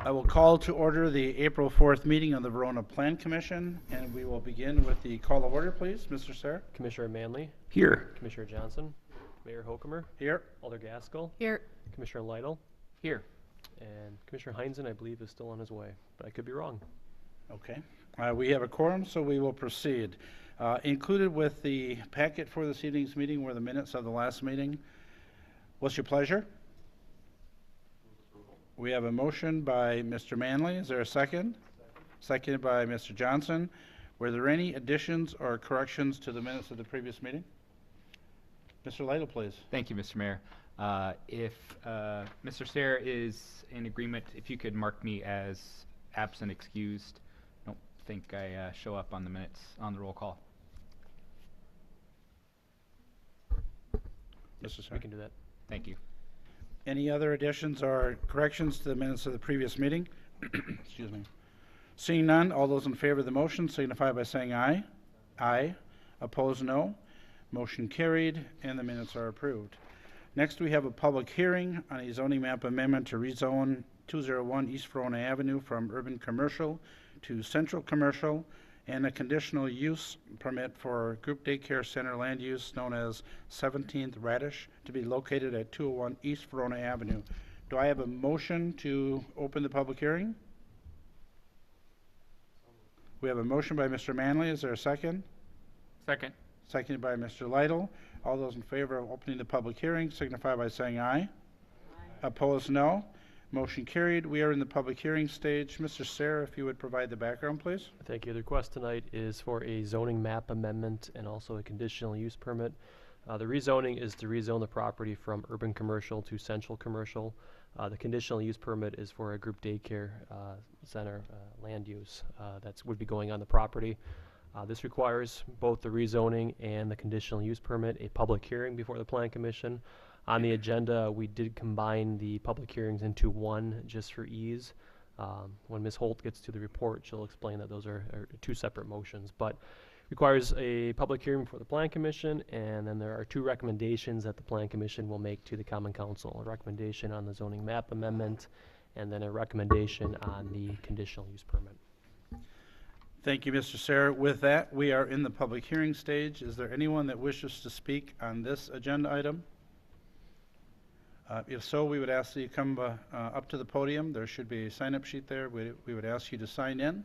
I will call to order the April 4th meeting of the Verona Plan Commission, and we will begin with the call of order, please. Mr. Sayre? Commissioner Manley, Here. Commissioner Johnson, Mayor Hokumer, Here. Alder Gaskell, Here. Commissioner Lytle, Here. and Commissioner Heinzen, I believe, is still on his way, but I could be wrong. Okay. We have a quorum, so we will proceed. Included with the packet for this evening's meeting were the minutes of the last meeting. What's your pleasure? We have a motion by Mr. Manley. Is there a second? Seconded by Mr. Johnson. Were there any additions or corrections to the minutes of the previous meeting? Mr. Lytle, please. Thank you, Mr. Mayor. If Mr. Sayre is in agreement, if you could mark me as absent excused. I don't think I show up on the minutes on the roll call. Mr. We Sayre. can do that. Thank you. Any other additions or corrections to the minutes of the previous meeting? Excuse me. Seeing none, all those in favor of the motion signify by saying aye. Aye. Opposed, no. Motion carried, and the minutes are approved. Next, we have a public hearing on a zoning map amendment to rezone 201 East Verona Avenue from urban commercial to central commercial, and a conditional use permit for group daycare center land use known as 17th Radish to be located at 201 East Verona Avenue. Do I have a motion to open the public hearing? We have a motion by Mr. Manley. Is there a second? Second. Seconded by Mr. Lytle. All those in favor of opening the public hearing signify by saying aye. Aye. Opposed, no. Motion carried. We are in the public hearing stage. Mr. Sayre, if you would provide the background, please. Thank you. The request tonight is for a zoning map amendment and also a conditional use permit. The rezoning is to rezone the property from urban commercial to central commercial. The conditional use permit is for a group daycare center land use that would be going on the property. This requires both the rezoning and the conditional use permit, a public hearing before the Plan Commission. On the agenda, we did combine the public hearings into one just for ease. When Ms. Holt gets to the report, she'll explain that those are two separate motions, but requires a public hearing before the Plan Commission, and then there are two recommendations that the Plan Commission will make to the Common Council. A recommendation on the zoning map amendment, and then a recommendation on the conditional use permit. Thank you, Mr. Sayre. With that, we are in the public hearing stage. Is there anyone that wishes to speak on this agenda item? If so, we would ask that you come up to the podium. There should be a sign-up sheet there. We would ask you to sign in.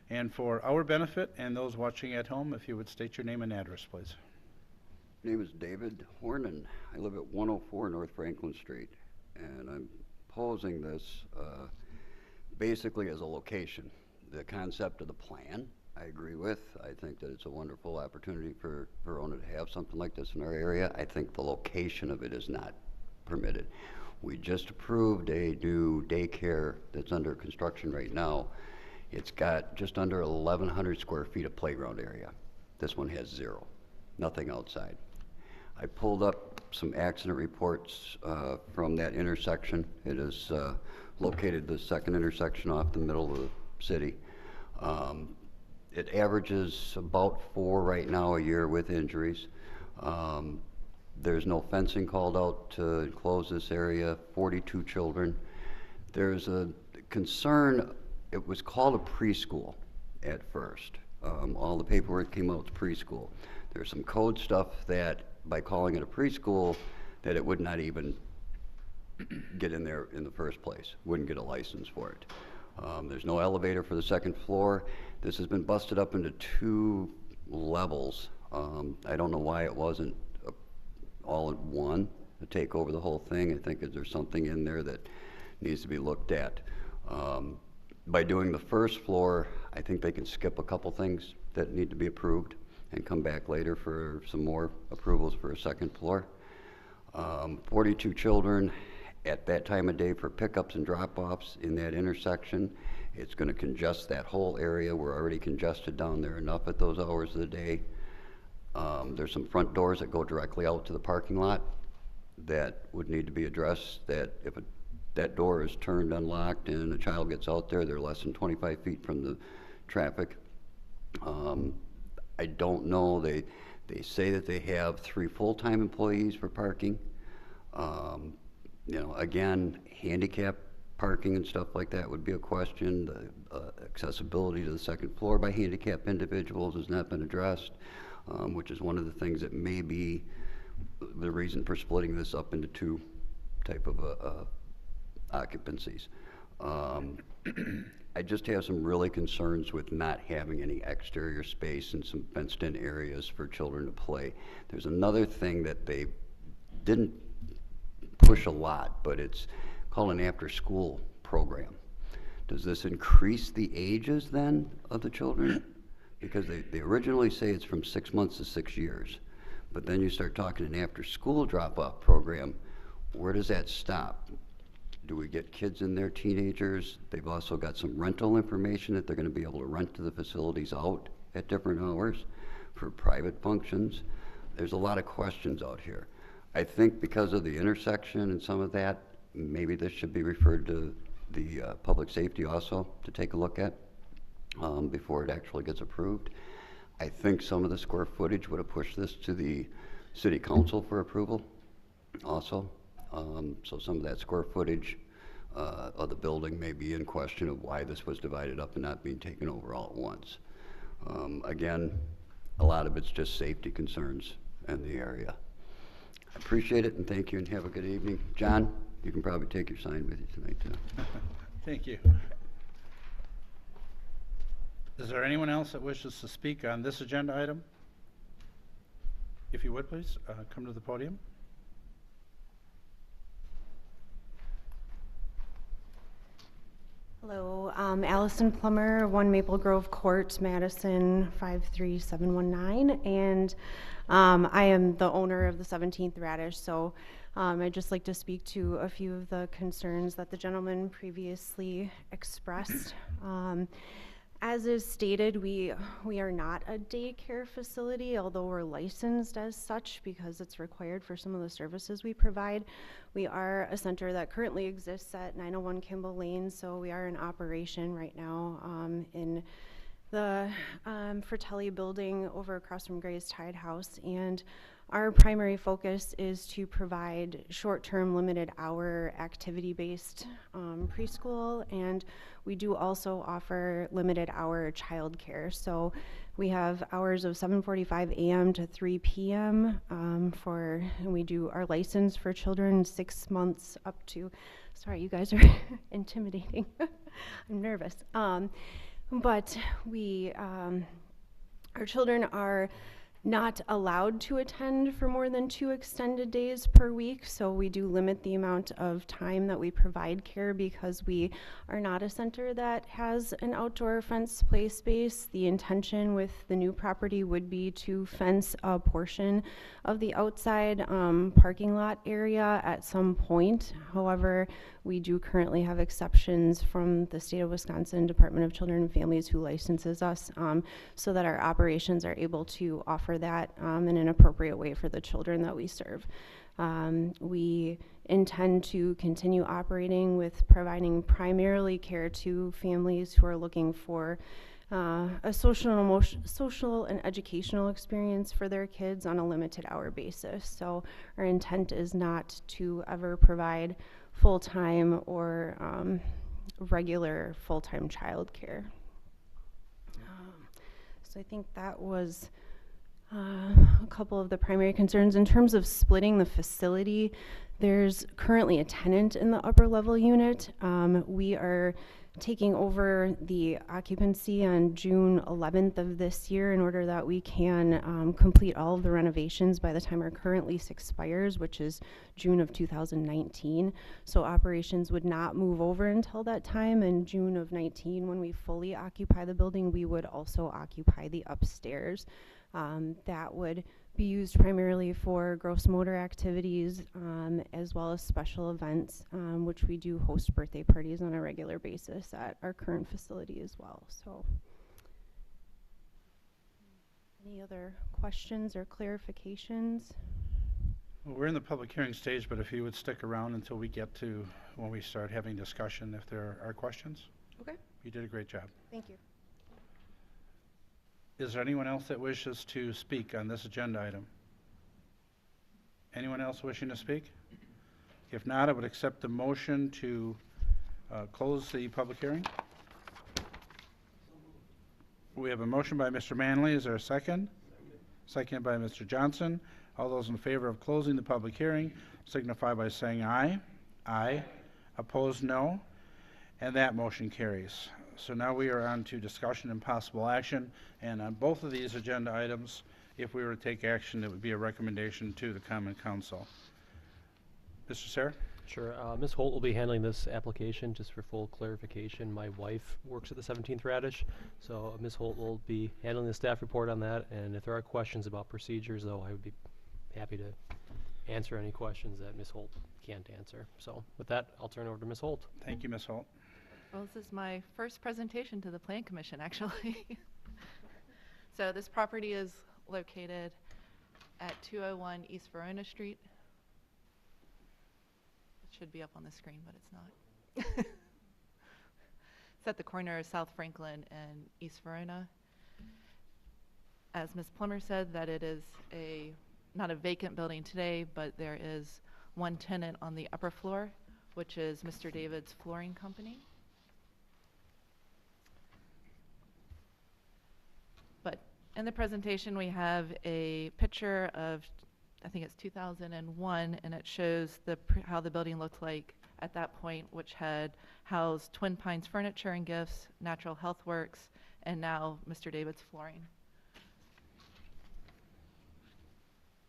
And for our benefit and those watching at home, if you would state your name and address, please. My name is David Hornan. I live at 104 North Franklin Street, and I'm posing this basically as a location. The concept of the plan, I agree with. I think that it's a wonderful opportunity for Verona to have something like this in our area. I think the location of it is not permitted. We just approved a new daycare that's under construction right now. It's got just under 1,100 square feet of playground area. This one has zero, nothing outside. I pulled up some accident reports from that intersection. It is located the second intersection off the middle of the city. It averages about 4 right now a year with injuries. There's no fencing called out to enclose this area, 42 children. There's a concern, it was called a preschool at first. All the paperwork came out as preschool. There's some code stuff that by calling it a preschool, that it would not even get in there in the first place, wouldn't get a license for it. There's no elevator for the second floor. This has been busted up into 2 levels. I don't know why it wasn't all at one to take over the whole thing. I think that there's something in there that needs to be looked at. By doing the first floor, I think they can skip a couple things that need to be approved and come back later for some more approvals for a second floor. 42 children at that time of day for pickups and drop-offs in that intersection. It's going to congest that whole area. We're already congested down there enough at those hours of the day. There's some front doors that go directly out to the parking lot that would need to be addressed, that if that door is turned unlocked and a child gets out there, they're less than 25 feet from the traffic. I don't know, they say that they have 3 full-time employees for parking. You know, again, handicap parking and stuff like that would be a question. The accessibility to the second floor by handicapped individuals has not been addressed, which is one of the things that may be the reason for splitting this up into two type of occupancies. I just have some really concerns with not having any exterior space and some fenced-in areas for children to play. There's another thing that they didn't push a lot, but it's called an after-school program. Does this increase the ages then of the children? Because they originally say it's from 6 months to 6 years, but then you start talking an after-school drop-off program. Where does that stop? Do we get kids in there, teenagers? They've also got some rental information that they're going to be able to rent to the facilities out at different hours for private functions. There's a lot of questions out here. I think because of the intersection and some of that, maybe this should be referred to the public safety also to take a look at before it actually gets approved. I think some of the square footage would have pushed this to the city council for approval also. So some of that square footage of the building may be in question of why this was divided up and not being taken over all at once. Again, a lot of it's just safety concerns in the area. I appreciate it and thank you and have a good evening. John, you can probably take your sign with you tonight too. Thank you. Is there anyone else that wishes to speak on this agenda item? If you would, please, come to the podium. Hello, Allison Plummer, 1 Maple Grove Court, Madison 53719, and I am the owner of the 17th Radish, so I'd just like to speak to a few of the concerns that the gentleman previously expressed. As is stated, we are not a daycare facility, although we're licensed as such because it's required for some of the services we provide. We are a center that currently exists at 901 Kimball Lane, so we are in operation right now in the Fratelli building over across from Gray's Tide House, and our primary focus is to provide short-term limited hour activity-based preschool, and we do also offer limited hour childcare. So we have hours of 7:45 a.m. to 3 p.m. And we do our license for children 6 months up to, sorry, you guys are intimidating. I'm nervous. But we, our children are not allowed to attend for more than 2 extended days per week, so we do limit the amount of time that we provide care because we are not a center that has an outdoor fence play space. The intention with the new property would be to fence a portion of the outside parking lot area at some point. However, we do currently have exceptions from the state of Wisconsin Department of Children and Families who licenses us so that our operations are able to offer that in an appropriate way for the children that we serve. We intend to continue operating with providing primarily care to families who are looking for a social and educational experience for their kids on a limited hour basis. So our intent is not to ever provide full-time or regular full-time childcare. So I think that was a couple of the primary concerns. In terms of splitting the facility, there's currently a tenant in the upper level unit. We are taking over the occupancy on June 11th of this year in order that we can complete all of the renovations by the time our current lease expires, which is June of 2019. So operations would not move over until that time. In June of 19, when we fully occupy the building, we would also occupy the upstairs. That would be used primarily for gross motor activities as well as special events, which we do host birthday parties on a regular basis at our current facility as well. So, any other questions or clarifications? Well, we're in the public hearing stage, but if you would stick around until we get to when we start having discussion, if there are questions. Okay. You did a great job. Thank you. Is there anyone else that wishes to speak on this agenda item? Anyone else wishing to speak? If not, I would accept the motion to close the public hearing? We have a motion by Mr. Manley. Is there a second? Second by Mr. Johnson. All those in favor of closing the public hearing signify by saying aye. Aye. Opposed, no. And that motion carries. So now we are on to discussion and possible action. And on both of these agenda items, if we were to take action, it would be a recommendation to the Common Council. Mr. Sayre? Sure. Ms. Holt will be handling this application. Just for full clarification, my wife works at the 17th Radish, so Ms. Holt will be handling the staff report on that. And if there are questions about procedures, though, I would be happy to answer any questions that Ms. Holt can't answer. So with that, I'll turn it over to Ms. Holt. Thank you, Ms. Holt. Well, this is my first presentation to the Plan Commission, actually. So this property is located at 201 East Verona Street. It should be up on the screen, but it's not. It's at the corner of South Franklin and East Verona. As Ms. Plummer said, that it is not a vacant building today, but there is one tenant on the upper floor, which is Mr. David's Flooring Company. But in the presentation, we have a picture of, I think it's 2001, and it shows how the building looked like at that point, which had housed Twin Pines Furniture and Gifts, Natural Health Works, and now Mr. David's Flooring.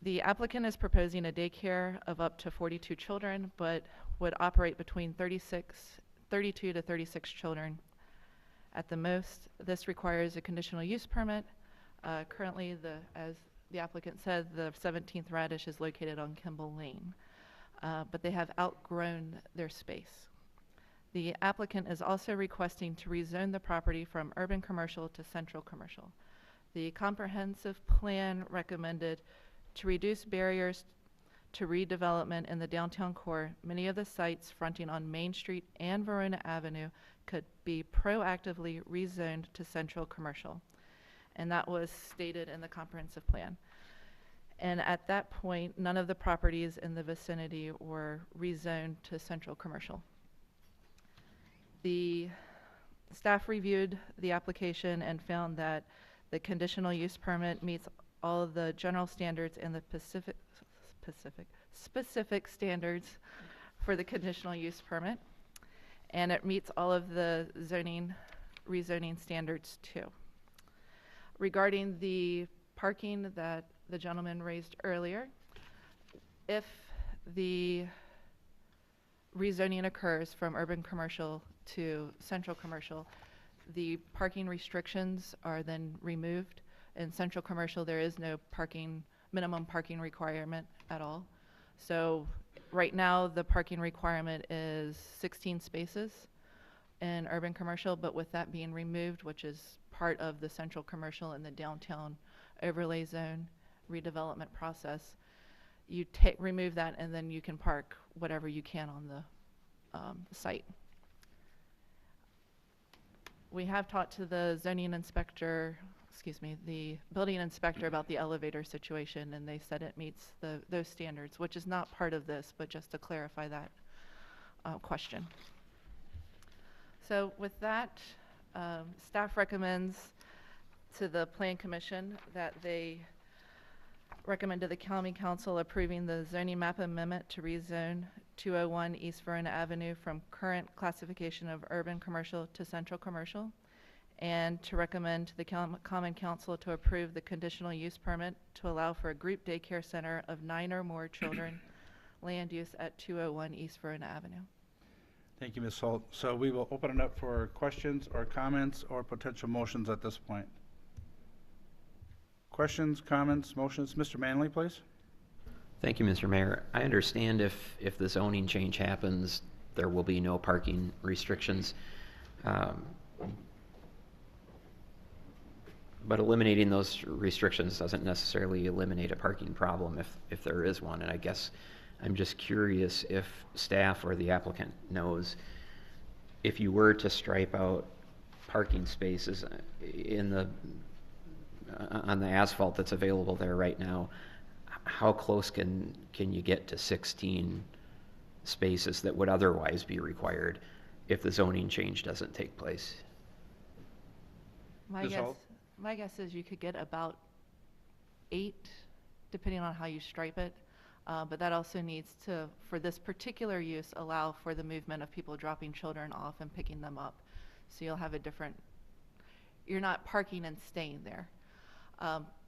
The applicant is proposing a daycare of up to 42 children, but would operate between 32 to 36 children at the most. This requires a conditional use permit. Currently, as the applicant said, the 17th Radish is located on Kimball Lane, but they have outgrown their space. The applicant is also requesting to rezone the property from urban commercial to central commercial. The comprehensive plan recommended to reduce barriers to redevelopment in the downtown core. Many of the sites fronting on Main Street and Verona Avenue could be proactively rezoned to central commercial. And that was stated in the comprehensive plan. And at that point, none of the properties in the vicinity were rezoned to central commercial. The staff reviewed the application and found that the conditional use permit meets all of the general standards and the specific standards for the conditional use permit. And it meets all of the rezoning standards too. Regarding the parking that the gentleman raised earlier, if the rezoning occurs from urban commercial to central commercial, the parking restrictions are then removed. In central commercial, there is no minimum parking requirement at all. So right now, the parking requirement is 16 spaces in urban commercial, but with that being removed, which is part of the central commercial and the downtown overlay zone redevelopment process, you remove that and then you can park whatever you can on the site. We have talked to the zoning inspector, the building inspector about the elevator situation, and they said it meets those standards, which is not part of this, but just to clarify that question. So with that, staff recommends to the Plan Commission that they recommend to the County Council approving the zoning map amendment to rezone 201 East Verona Avenue from current classification of urban commercial to central commercial, and to recommend to the Common Council to approve the conditional use permit to allow for a group daycare center of 9 or more children, land use at 201 East Verona Avenue. Thank you, Ms. Holt. So we will open it up for questions or comments or potential motions at this point. Questions, comments, motions? Mr. Manley, please. Thank you, Mr. Mayor. I understand if the zoning change happens, there will be no parking restrictions. But eliminating those restrictions doesn't necessarily eliminate a parking problem if there is one. And I guess I'm just curious if staff or the applicant knows if you were to stripe out parking spaces on the asphalt that's available there right now, how close can you get to 16 spaces that would otherwise be required if the zoning change doesn't take place? My Ms. guess, Hall? my guess is you could get about 8, depending on how you stripe it. But that also needs to, for this particular use, allow for the movement of people dropping children off and picking them up. So you'll have a different, you're not parking and staying there.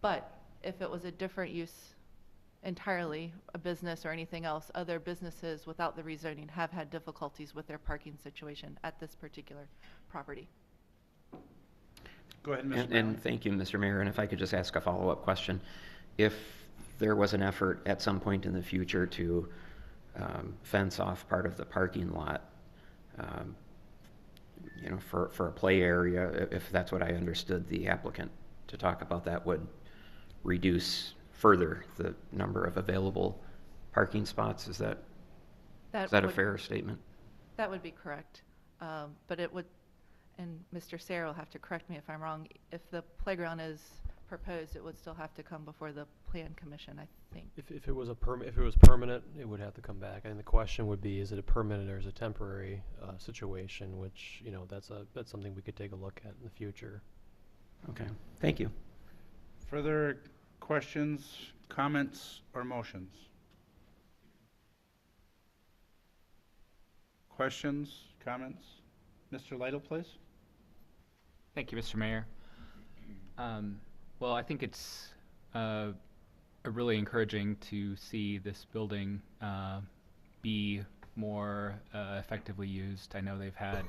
But if it was a different use entirely, a business or anything else, other businesses without the rezoning have had difficulties with their parking situation at this particular property. Go ahead, Mr. And Brown. thank you, Mr. Mayor, and if I could just ask a follow-up question. If there was an effort at some point in the future to fence off part of the parking lot, you know, for a play area, if that's what I understood the applicant to talk about, that would reduce further the number of available parking spots. Is that a would- fair statement? That would be correct. But it would, and Mr. Sayre will have to correct me if I'm wrong, if the playground is proposed, it would still have to come before the plan commission, I think. If it was if it was permanent, it would have to come back. And the question would be, is it a permanent or is it a temporary situation? Which, you know, that's something we could take a look at in the future. Okay, thank you. Further questions, comments, or motions? Questions, comments? Mr. Lytle, please. Thank you, Mr. Mayor. Well, I think it's really encouraging to see this building be more effectively used. I know they've had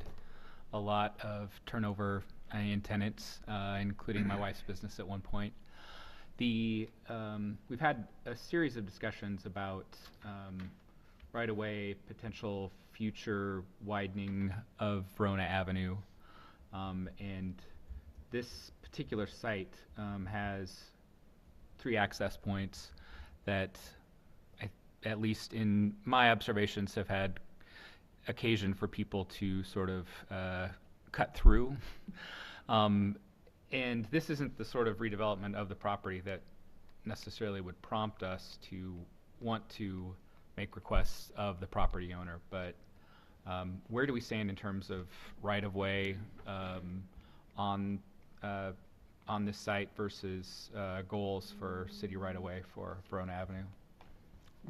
a lot of turnover in tenants, including my wife's business at one point. We've had a series of discussions about right-of-way potential future widening of Verona Avenue, and this particular site has 3 access points that, at least in my observations, have had occasion for people to sort of cut through. And this isn't the sort of redevelopment of the property that necessarily would prompt us to want to make requests of the property owner, but where do we stand in terms of right-of-way on this site versus goals for city right-of-way for Verona Avenue?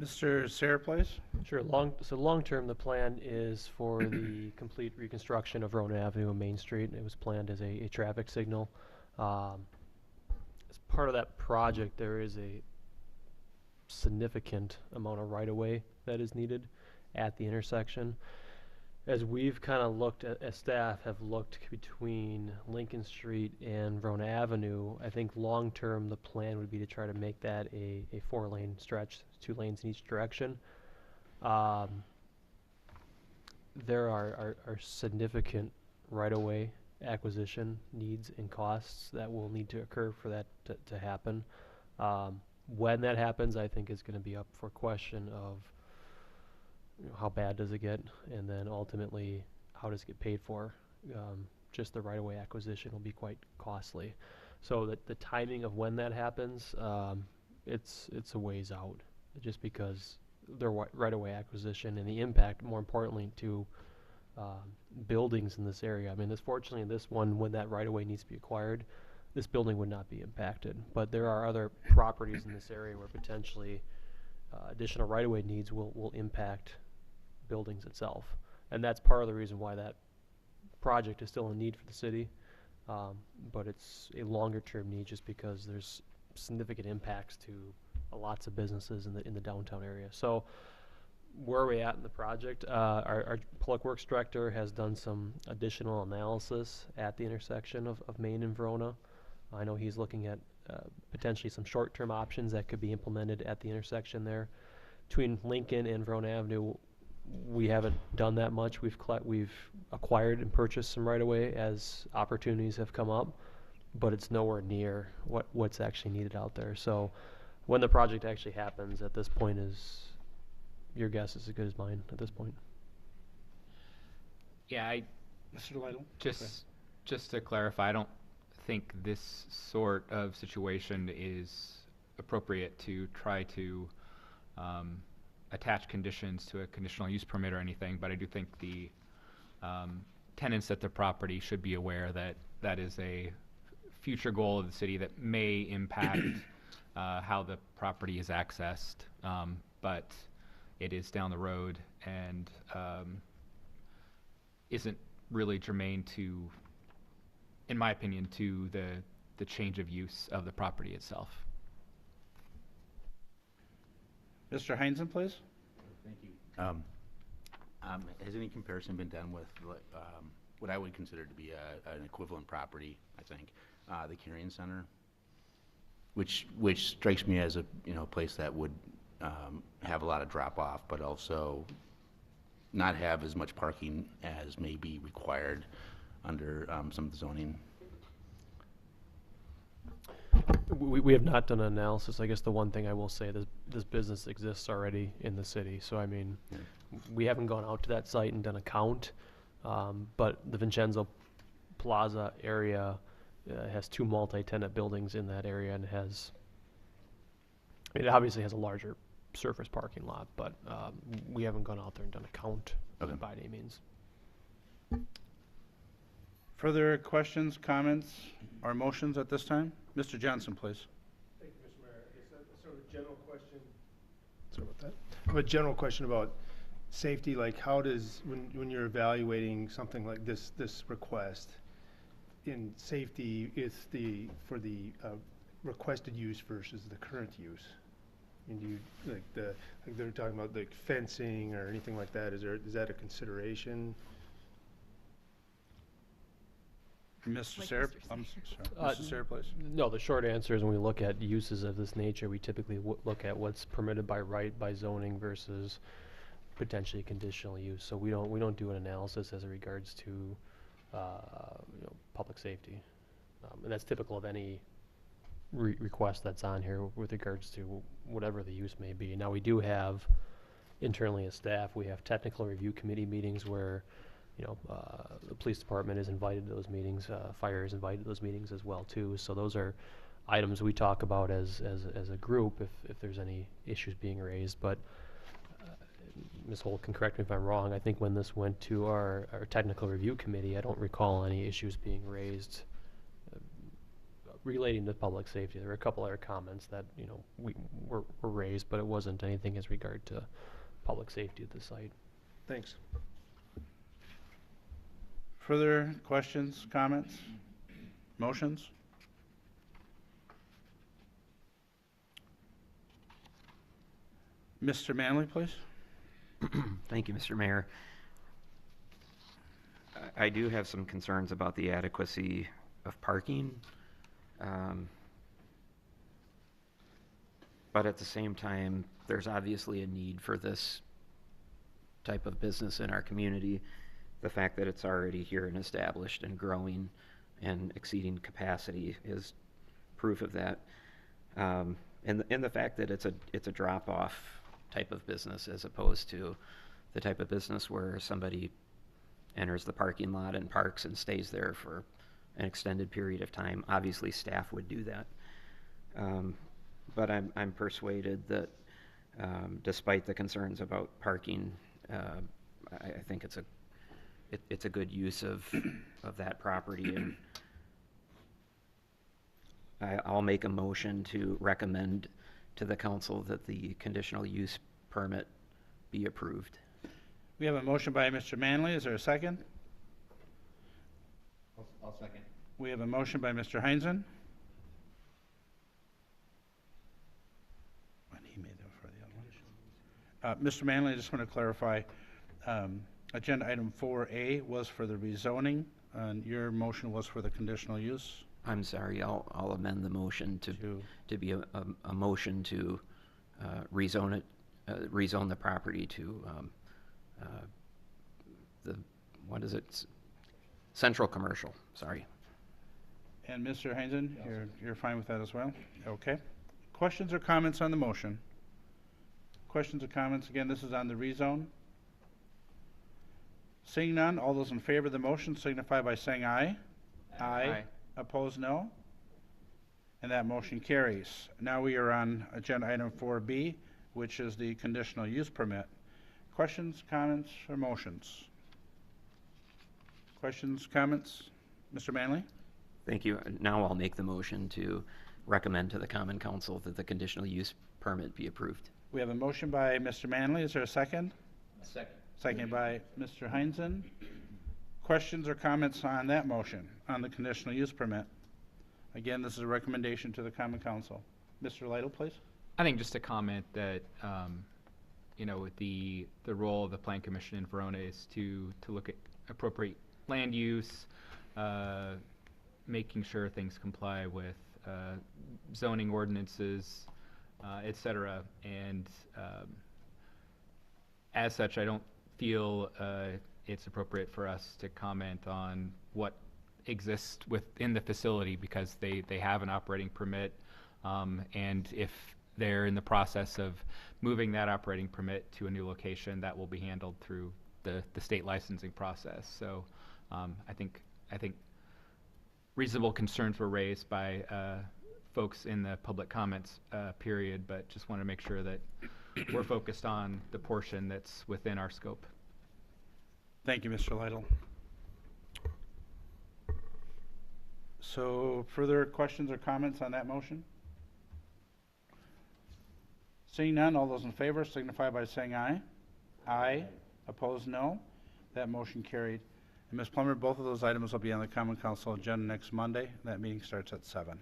Mr. Sayre, please. Sure. Long-term, the plan is for the complete reconstruction of Verona Avenue and Main Street. It was planned as a traffic signal. As part of that project, there is a significant amount of right-of-way that is needed at the intersection. As we've kind of looked at, as staff have looked between Lincoln Street and Verona Avenue, I think long-term the plan would be to try to make that a 4-lane stretch, 2 lanes in each direction. There are significant right-of-way acquisition needs and costs that will need to occur for that to happen. When that happens, I think is going to be up for question of, you know, how bad does it get, and then ultimately how does it get paid for. Just the right-of-way acquisition will be quite costly. So that the timing of when that happens, it's a ways out, just because the right-of-way acquisition and the impact, more importantly, to buildings in this area. I mean, fortunately, this one, when that right-of-way needs to be acquired, this building would not be impacted. But there are other properties in this area where potentially additional right-of-way needs will impact buildings itself. And that's part of the reason why that project is still a need for the city. But it's a longer-term need just because there's significant impacts to lots of businesses in the downtown area. So where are we at in the project? Our Public Works Director has done some additional analysis at the intersection of Main and Verona. I know he's looking at potentially some short-term options that could be implemented at the intersection there. Between Lincoln and Verona Avenue, we haven't done that much. We've acquired and purchased some right-of-way as opportunities have come up, but it's nowhere near what's actually needed out there. So when the project actually happens, at this point, your guess is as good as mine at this point. Yeah, Mr. Lytle? just to clarify, I don't think this sort of situation is appropriate to try to attach conditions to a conditional use permit or anything, but I do think the tenants at the property should be aware that that is a future goal of the city that may impact how the property is accessed, but it is down the road and isn't really germane to, in my opinion, to the change of use of the property itself. Mr. Heinzen, please. Thank you. Has any comparison been done with what I would consider to be an equivalent property, I think, the Carrion Center, which strikes me as a place that would have a lot of drop off, but also not have as much parking as may be required under some of the zoning. We have not done an analysis. I guess the one thing I will say, this business exists already in the city. So, I mean, we haven't gone out to that site and done a count, but the Vincenzo Plaza area has 2 multi-tenant buildings in that area and it obviously has a larger surface parking lot, but we haven't gone out there and done a count by any means. Further questions, comments, or motions at this time? Mr. Johnson, please. Thank you, Mr. Mayor. It's a sort of a general question. Sorry about that. I have a general question about safety, like how does, when you're evaluating something like this request, in safety, it's for the requested use versus the current use? And do you, like they're talking about like fencing or anything like that, is that a consideration? Mr. Like Sarah, Mr. I'm sorry. Mr. Sarah, please. No, the short answer is when we look at uses of this nature, we typically look at what's permitted by right, by zoning versus potentially conditional use. So we don't do an analysis as it regards to public safety, and that's typical of any request that's on here with regards to whatever the use may be. Now we do have internally as staff, we have technical review committee meetings where the police department is invited to those meetings, fire is invited to those meetings as well too. So those are items we talk about as a group if there's any issues being raised. But Ms. Holt can correct me if I'm wrong. I think when this went to our technical review committee, I don't recall any issues being raised relating to public safety. There were a couple other comments that were raised, but it wasn't anything as regard to public safety at the site. Thanks. Further questions, comments, motions? Mr. Manley, please. Thank you, Mr. Mayor. I do have some concerns about the adequacy of parking. But at the same time, there's obviously a need for this type of business in our community. The fact that it's already here and established and growing and exceeding capacity is proof of that. And the fact that it's a drop-off type of business as opposed to the type of business where somebody enters the parking lot and parks and stays there for an extended period of time. Obviously, staff would do that. But I'm persuaded that despite the concerns about parking, I think it's a good use of that property. And I'll make a motion to recommend to the council that the conditional use permit be approved. We have a motion by Mr. Manley. Is there a second? I'll second. We have a motion by Mr. Heinzen. And he made that for the other one. Mr. Manley, I just want to clarify, agenda item 4A was for the rezoning, and your motion was for the conditional use? I'm sorry, I'll amend the motion to be a motion to rezone the property to central commercial, sorry. And Mr. Heinzen, you're fine with that as well? Okay. Questions or comments on the motion? Questions or comments? Again, this is on the rezone. Seeing none, all those in favor of the motion signify by saying aye. Aye. Opposed, no. And that motion carries. Now we are on agenda item 4B, which is the conditional use permit. Questions, comments, or motions? Questions, comments? Mr. Manley? Thank you. Now I'll make the motion to recommend to the Common Council that the conditional use permit be approved. We have a motion by Mr. Manley. Is there a second? Second. Second by Mr. Heinzen. Questions or comments on that motion, on the conditional use permit? Again, this is a recommendation to the Common Council. Mr. Lytle, please. I think just a comment that, you know, with the role of the Plan Commission in Verona is to look at appropriate land use, making sure things comply with zoning ordinances, et cetera. And as such, I don't feel it's appropriate for us to comment on what exists within the facility because they have an operating permit. And if they're in the process of moving that operating permit to a new location, that will be handled through the state licensing process. So I think reasonable concerns were raised by folks in the public comments period, but just want to make sure that we're focused on the portion that's within our scope. Thank you, Mr. Lytle. So further questions or comments on that motion? Seeing none, all those in favor signify by saying aye. Aye. Opposed, no. That motion carried. And Ms. Plummer, both of those items will be on the Common Council agenda next Monday. That meeting starts at 7.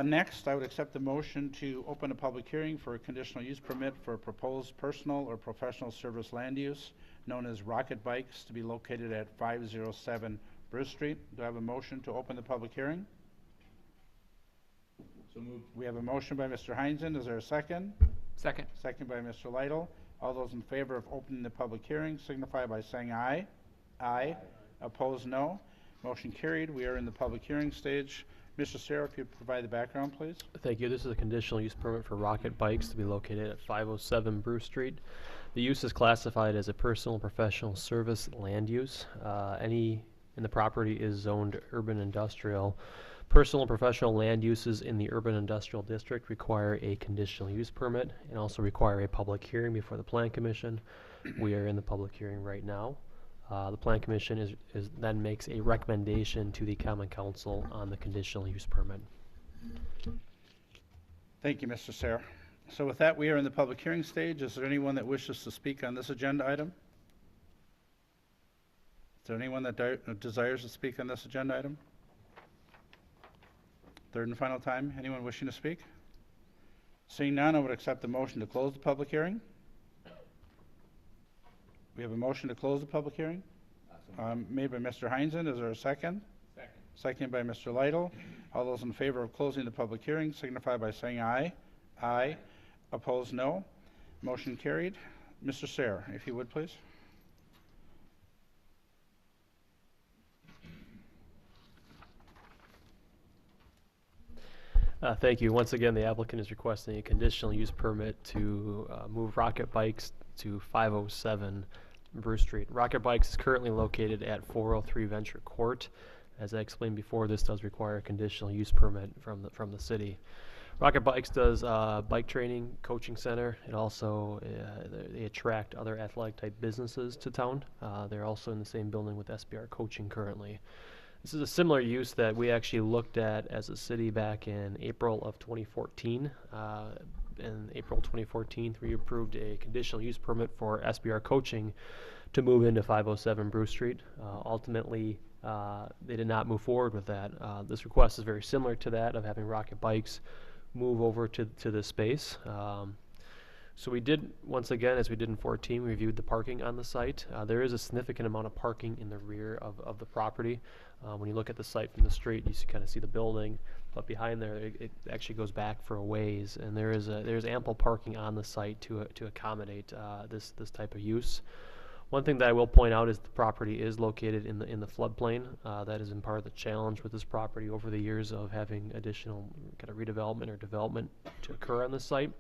Next, I would accept the motion to open a public hearing for a conditional use permit for a proposed personal or professional service land use known as Rocket Bikes to be located at 507 Bruce Street. Do I have a motion to open the public hearing? So moved. We have a motion by Mr. Heinzen. Is there a second? Second. Second by Mr. Lytle. All those in favor of opening the public hearing signify by saying aye. Aye. Opposed, no. Motion carried. We are in the public hearing stage. Mr. Sarah, if you provide the background, please. Thank you. This is a conditional use permit for Rocket Bikes to be located at 507 Bruce Street. The use is classified as a personal and professional service land use. Any in the property is zoned urban industrial. Personal and professional land uses in the urban industrial district require a conditional use permit and also require a public hearing before the Plan Commission. We are in the public hearing right now. The Plan Commission then makes a recommendation to the Common Council on the conditional use permit. Thank you, Mr. Sarah. So with that, we are in the public hearing stage. Is there anyone that wishes to speak on this agenda item? Is there anyone that desires to speak on this agenda item? Third and final time, anyone wishing to speak? Seeing none, I would accept the motion to close the public hearing. We have a motion to close the public hearing, made by Mr. Heinzen. Is there a second? Second. Second by Mr. Lytle. All those in favor of closing the public hearing signify by saying aye. Aye. Opposed, no. Motion carried. Mr. Sayre, if you would, please. Thank you. Once again, the applicant is requesting a conditional use permit to move Rocket Bikes to 507 Bruce Street. Rocket Bikes is currently located at 403 Venture Court. As I explained before, this does require a conditional use permit from the city. Rocket Bikes does bike training, coaching center, and also they attract other athletic type businesses to town. They're also in the same building with SBR Coaching currently. This is a similar use that we actually looked at as a city back in April of 2014. In April 2014, we approved a conditional use permit for SBR Coaching to move into 507 Bruce Street. Ultimately, they did not move forward with that. This request is very similar to that of having Rocket Bikes move over to this space. So we did, once again, as we did in 14, reviewed the parking on the site. There is a significant amount of parking in the rear of the property. When you look at the site from the street, you kind of see the building, but behind there, it actually goes back for a ways, and there's ample parking on the site to accommodate this type of use. One thing that I will point out is the property is located in the floodplain. That has been part of the challenge with this property over the years of having additional kind of redevelopment or development to occur on the site.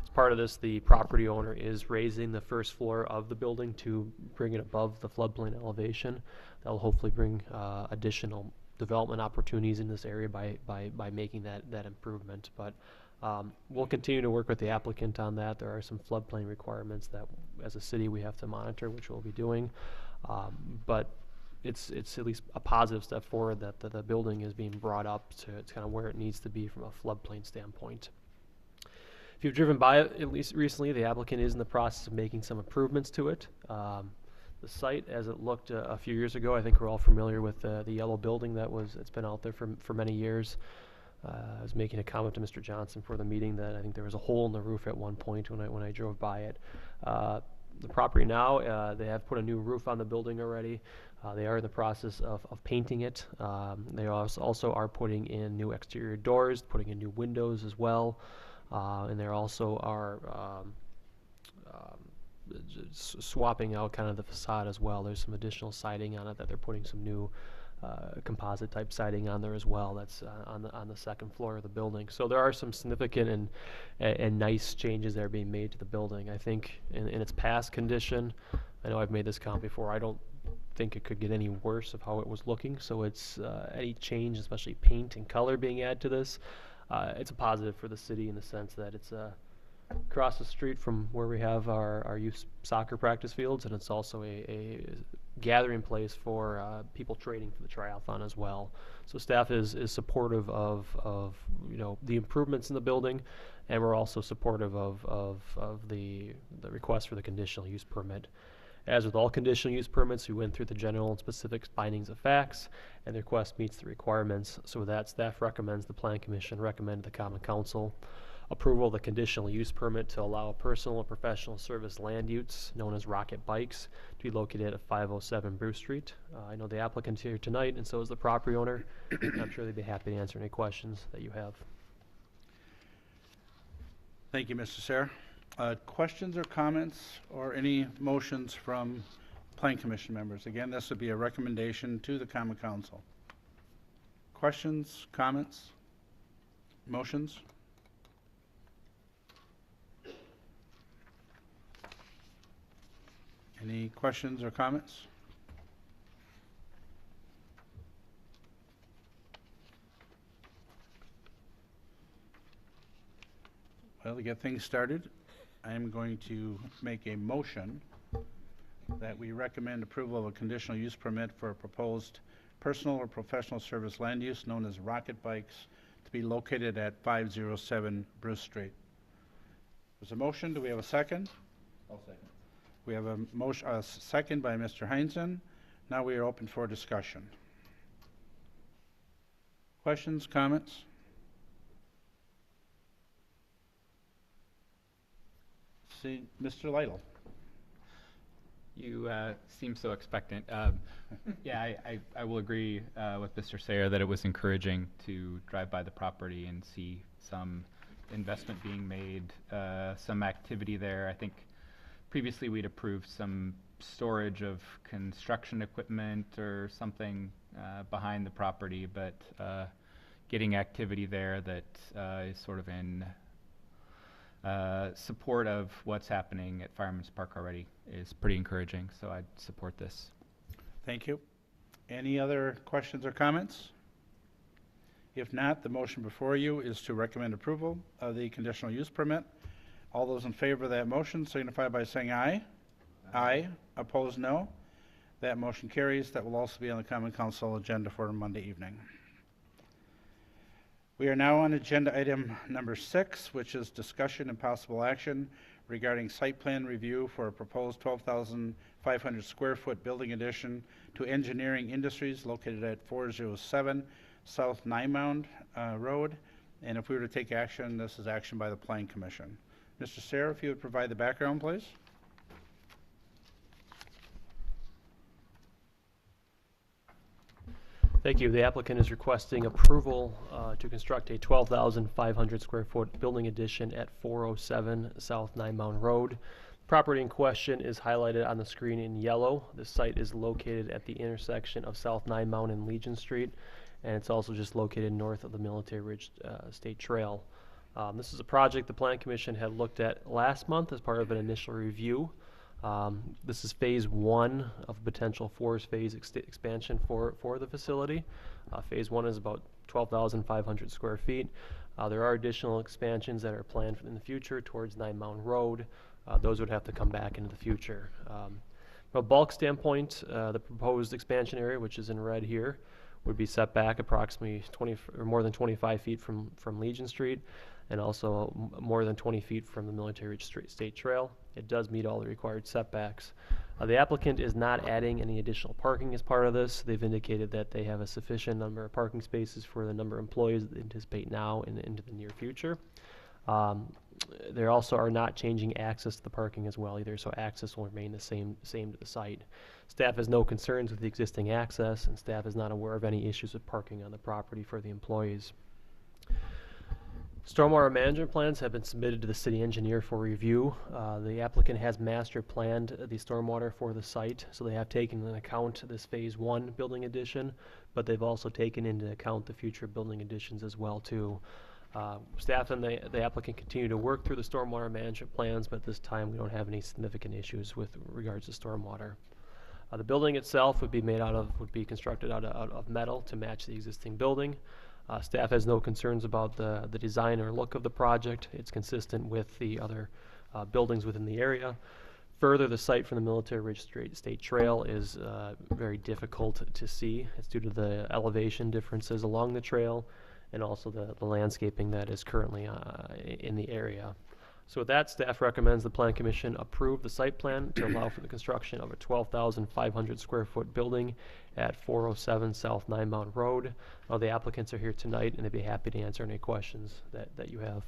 As part of this, the property owner is raising the first floor of the building to bring it above the floodplain elevation. That will hopefully bring additional development opportunities in this area by making that improvement. But we'll continue to work with the applicant on that. There are some floodplain requirements that, as a city, we have to monitor, which we'll be doing. But it's at least a positive step forward that the building is being brought up to kind of where it needs to be from a floodplain standpoint. If you've driven by it, at least recently, the applicant is in the process of making some improvements to it. The site, as it looked a few years ago, I think we're all familiar with the yellow building it's been out there for many years. I was making a comment to Mr. Johnson for the meeting that I think there was a hole in the roof at one point when I drove by it. The property now, they have put a new roof on the building already. They are in the process of painting it. They also are putting in new exterior doors, putting in new windows as well. And they also are swapping out kind of the facade as well. There's some additional siding on it that they're putting some new composite type siding on there as well. That's on the second floor of the building. So there are some significant and nice changes that are being made to the building. I think in its past condition, I know I've made this comment before, I don't think it could get any worse of how it was looking. So it's any change, especially paint and color being added to this, it's a positive for the city in the sense that it's across the street from where we have our youth soccer practice fields, and it's also a gathering place for people training for the triathlon as well. So staff is supportive of the improvements in the building, and we're also supportive of the request for the conditional use permit. As with all conditional use permits, we went through the general and specific findings of facts, and the request meets the requirements. So with that, staff recommends the Plan Commission recommend to the Common Council approval of the conditional use permit to allow a personal and professional service land use known as Rocket Bikes to be located at 507 Bruce Street. I know the applicant's here tonight, and so is the property owner. I'm sure they'd be happy to answer any questions that you have. Thank you, Mr. Sayre. Questions or comments or any motions from Plan Commission members? Again, this would be a recommendation to the Common Council. Questions, comments, motions? Any questions or comments? Well, to get things started, I am going to make a motion that we recommend approval of a conditional use permit for a proposed personal or professional service land use known as Rocket Bikes to be located at 507 Bruce Street. There's a motion. Do we have a second? I'll second. We have a motion, a second by Mr. Heinzen. Now we are open for discussion. Questions, comments? See, Mr. Lytle. You seem so expectant. Yeah, I will agree with Mr. Sayre that it was encouraging to drive by the property and see some investment being made, some activity there. I think previously we'd approved some storage of construction equipment or something behind the property, but getting activity there that is sort of in support of what's happening at Fireman's Park already is pretty encouraging, so I'd support this. Thank you. Any other questions or comments? If not, the motion before you is to recommend approval of the conditional use permit. All those in favor of that motion signify by saying aye. Aye. Opposed, no. That motion carries. That will also be on the Common Council agenda for Monday evening. We are now on agenda item number 6, which is discussion and possible action regarding site plan review for a proposed 12,500 square foot building addition to Engineering Industries located at 407 South Nymound Road. And if we were to take action, this is action by the Plan Commission. Mr. Sayre, if you would provide the background, please. Thank you. The applicant is requesting approval to construct a 12,500 square foot building addition at 407 South Nymound Road. Property in question is highlighted on the screen in yellow. The site is located at the intersection of South Nymound and Legion Street, and it's also just located north of the Military Ridge State Trail. This is a project the Plan Commission had looked at last month as part of an initial review. This is phase 1 of potential 4-phase expansion for the facility. Phase 1 is about 12,500 square feet. There are additional expansions that are planned in the future towards Nymound Road. Those would have to come back into the future. From a bulk standpoint, the proposed expansion area, which is in red here, would be set back approximately 20 or more than 25 feet from Legion Street, and also more than 20 feet from the Military Ridge State Trail. It does meet all the required setbacks. The applicant is not adding any additional parking as part of this. They've indicated that they have a sufficient number of parking spaces for the number of employees that they anticipate now and into the near future. They also are not changing access to the parking as well either, so access will remain the same to the site. Staff has no concerns with the existing access, and staff is not aware of any issues with parking on the property for the employees. Stormwater management plans have been submitted to the city engineer for review. The applicant has master planned the stormwater for the site, so they have taken into account this phase 1 building addition, but they've also taken into account the future building additions as well too. Staff and the applicant continue to work through the stormwater management plans, but at this time we don't have any significant issues with regards to stormwater. The building itself would be constructed out of metal to match the existing building. Staff has no concerns about the design or look of the project. It's consistent with the other buildings within the area. Further, the site from the Military Ridge State Trail is very difficult to see. It's due to the elevation differences along the trail and also the landscaping that is currently in the area. So with that, staff recommends the Plan Commission approve the site plan to allow for the construction of a 12,500 square foot building at 407 South Nine Mountain Road. The applicants are here tonight, and they'd be happy to answer any questions that you have.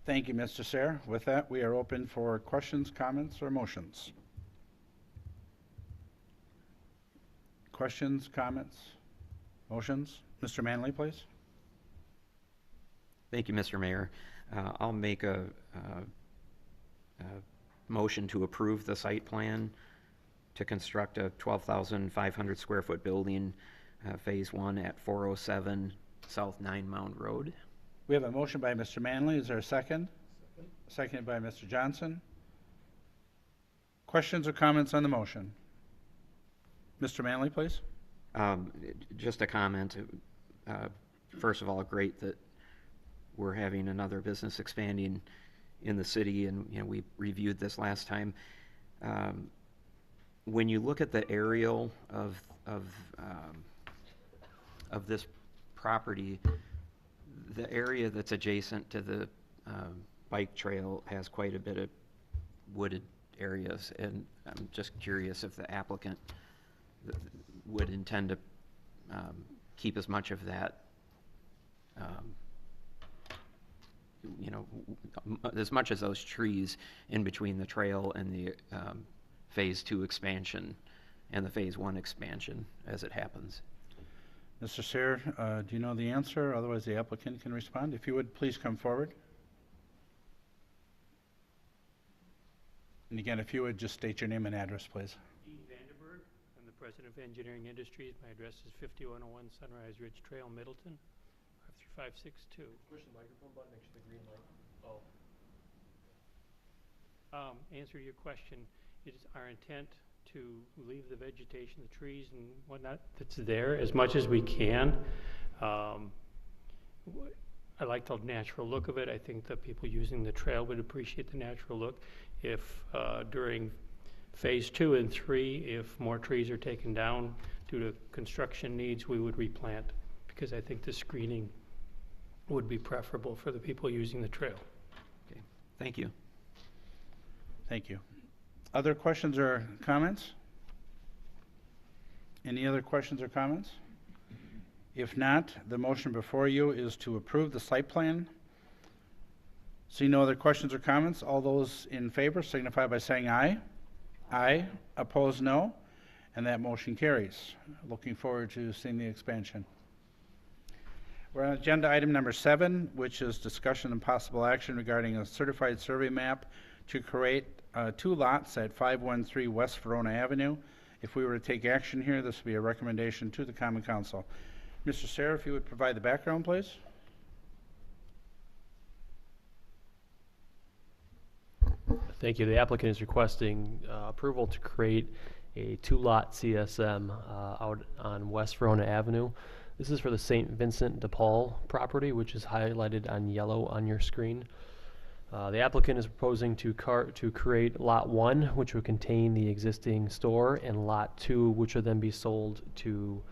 Thank you, Mr. Sayre. With that, we are open for questions, comments, or motions. Questions, comments, motions? Mr. Manley, please. Thank you, Mr. Mayor. I'll make a motion to approve the site plan to construct a 12,500 square foot building, phase 1 at 407 South Nine Mound Road. We have a motion by Mr. Manley. Is there a second? Seconded by Mr. Johnson. Questions or comments on the motion? Mr. Manley, please. Just a comment. First of all, great that we're having another business expanding in the city, and we reviewed this last time. When you look at the aerial of this property, the area that's adjacent to the bike trail has quite a bit of wooded areas, and I'm just curious if the applicant would intend to keep as much of that as much as those trees in between the trail and the phase 2 expansion and the phase 1 expansion as it happens. Mr. Sayre, do you know the answer? Otherwise, the applicant can respond. If you would, please come forward. And again, if you would just state your name and address, please. Dean Vanderberg. I'm the president of Engineering Industries. My address is 5101 Sunrise Ridge Trail, Middleton, 53562. Push the microphone button next to the green light. Answer to your question, it is our intent to leave the vegetation, the trees and whatnot that's there as much as we can. I like the natural look of it. I think that people using the trail would appreciate the natural look. If during phase 2 and 3, if more trees are taken down due to construction needs, we would replant, because I think the screening would be preferable for the people using the trail. Okay, thank you. Thank you. Other questions or comments? Any other questions or comments? If not, the motion before you is to approve the site plan. See no other questions or comments? All those in favor signify by saying aye. Aye. Opposed, no. And that motion carries. Looking forward to seeing the expansion. We're on agenda item number 7, which is discussion and possible action regarding a certified survey map to create 2 lots at 513 West Verona Avenue. If we were to take action here, this would be a recommendation to the Common Council. Mr. Sayre, if you would provide the background, please. Thank you. The applicant is requesting approval to create a 2-lot CSM out on West Verona Avenue. This is for the St. Vincent de Paul property, which is highlighted on yellow on your screen. The applicant is proposing to create Lot 1, which would contain the existing store, and Lot 2, which would then be sold to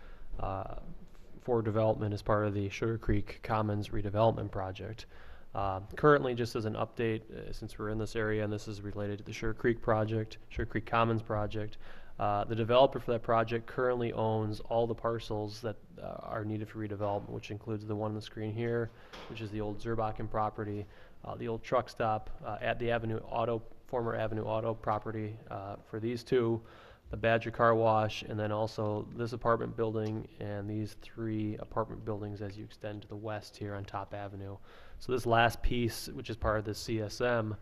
for development as part of the Sugar Creek Commons redevelopment project. Currently, just as an update, since we're in this area and this is related to the Sugar Creek project, Sugar Creek Commons project, the developer for that project currently owns all the parcels that are needed for redevelopment, which includes the one on the screen here, which is the old Zerbakken property, the old truck stop at the former Avenue Auto property for these two, the Badger Car Wash, and then also this apartment building and these 3 apartment buildings as you extend to the west here on Top Avenue. So this last piece, which is part of the CSM,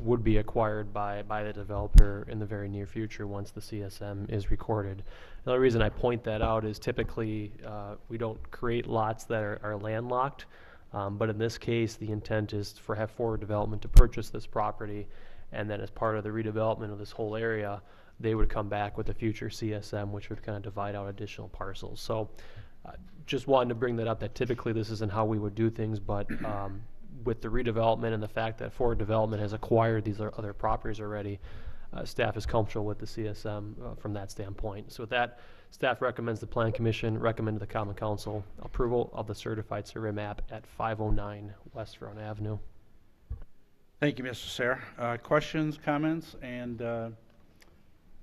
would be acquired by the developer in the very near future once the CSM is recorded. The only reason I point that out is typically we don't create lots that are landlocked, but in this case the intent is for have forward development to purchase this property, and then as part of the redevelopment of this whole area, they would come back with a future CSM, which would kind of divide out additional parcels. So just wanted to bring that up, that typically this isn't how we would do things, but with the redevelopment and the fact that forward development has acquired these other properties already, staff is comfortable with the CSM from that standpoint. So with that, staff recommends the Plan Commission recommend to the Common Council approval of the certified survey map at 509 West Verona Avenue. Thank you, Mr. Sayre. Questions, comments, and Mr.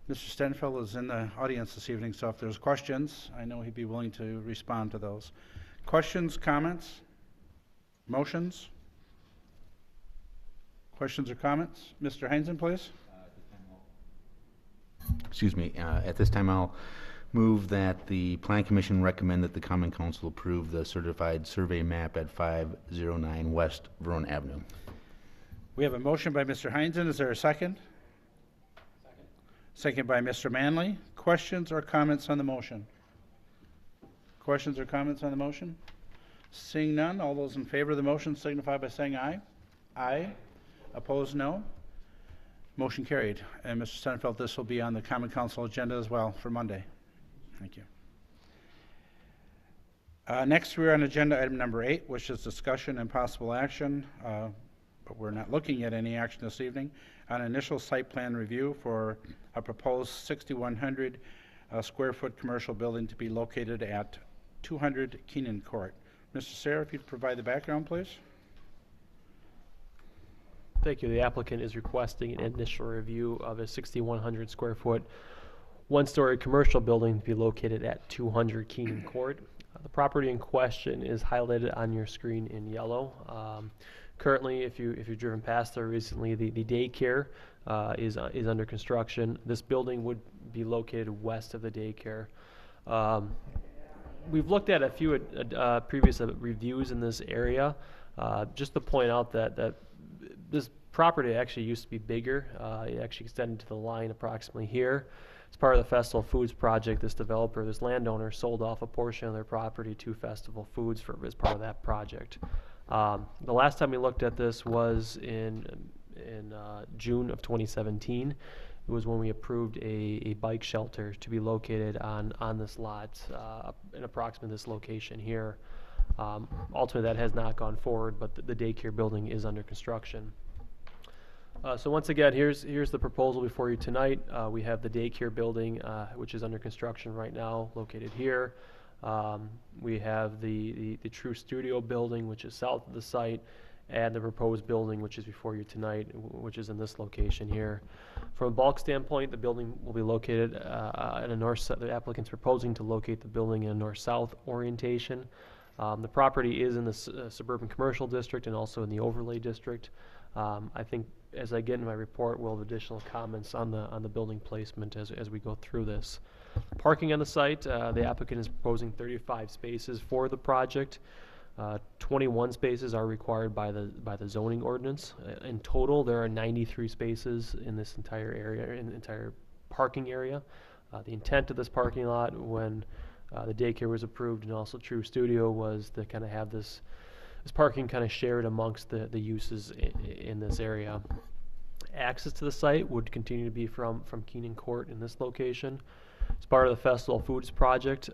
Stenfeld is in the audience this evening, so if there's questions, I know he'd be willing to respond to those. Questions, comments, motions? Questions or comments? Mr. Heinzen, please. Excuse me, at this time I'll move that the Plan Commission recommend that the Common Council approve the certified survey map at 509 West Verona Avenue. We have a motion by Mr. Heinzen. Is there a second? Second by Mr. Manley. Questions or comments on the motion? Questions or comments on the motion? Seeing none, all those in favor of the motion signify by saying aye. Aye. Opposed, no. Motion carried. And Mr. Stenfeld, this will be on the Common Council agenda as well for Monday. Thank you. Next, we're on agenda item number 8, which is discussion and possible action, but we're not looking at any action this evening, on initial site plan review for a proposed 6,100 square foot commercial building to be located at 200 Keenan Court. Mr. Sayre, if you'd provide the background, please. Thank you. The applicant is requesting an initial review of a 6,100 square foot, one-story commercial building to be located at 200 Keenan Court. The property in question is highlighted on your screen in yellow. Currently, if you've driven past there recently, the daycare is under construction. This building would be located west of the daycare. We've looked at a few previous reviews in this area, just to point out that this property actually used to be bigger. It actually extended to the line approximately here. As part of the Festival Foods project, this landowner sold off a portion of their property to Festival Foods as part of that project. The last time we looked at this was in June of 2017. It was when we approved a bike shelter to be located on this lot in approximately this location here. Ultimately, that has not gone forward, but the daycare building is under construction. So once again, here's the proposal before you tonight. We have the daycare building, which is under construction right now, located here. We have the True Studio building, which is south of the site, and the proposed building, which is before you tonight, which is in this location here. From a bulk standpoint, the building will be located in a north. The applicant's proposing to locate the building in a north-south orientation. The property is in the suburban commercial district and also in the overlay district. I think as I get into my report, we'll have additional comments on the building placement as we go through this. Parking on the site, the applicant is proposing 35 spaces for the project. 21 spaces are required by the zoning ordinance. In total, there are 93 spaces in this entire area, entire parking area. The intent of this parking lot when the daycare was approved and also True Studio was to kind of have this parking kind of shared amongst the uses in this area. Access to the site would continue to be from Keenan Court in this location. As part of the Festival Foods project,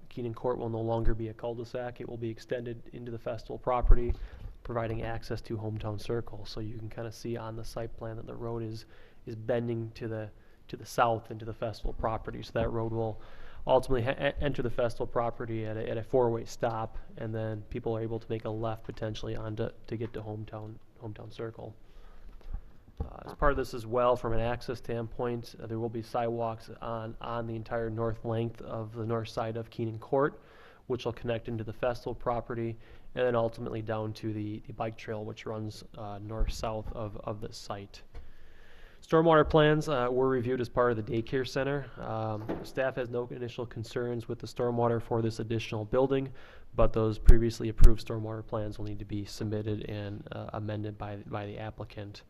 Keenan Court will no longer be a cul-de-sac. It will be extended into the festival property providing access to Hometown Circle. So you can kind of see on the site plan that the road is bending to the south into the festival property. So that road will ultimately enter the festival property at a four-way stop, and then people are able to make a left potentially to get to Hometown Circle. As part of this as well, from an access standpoint, there will be sidewalks on the entire north length of the north side of Keenan Court, which will connect into the festival property, and then ultimately down to the bike trail, which runs north-south of this site. Stormwater plans were reviewed as part of the daycare center. Staff has no initial concerns with the stormwater for this additional building, but those previously approved stormwater plans will need to be submitted and amended by the applicant.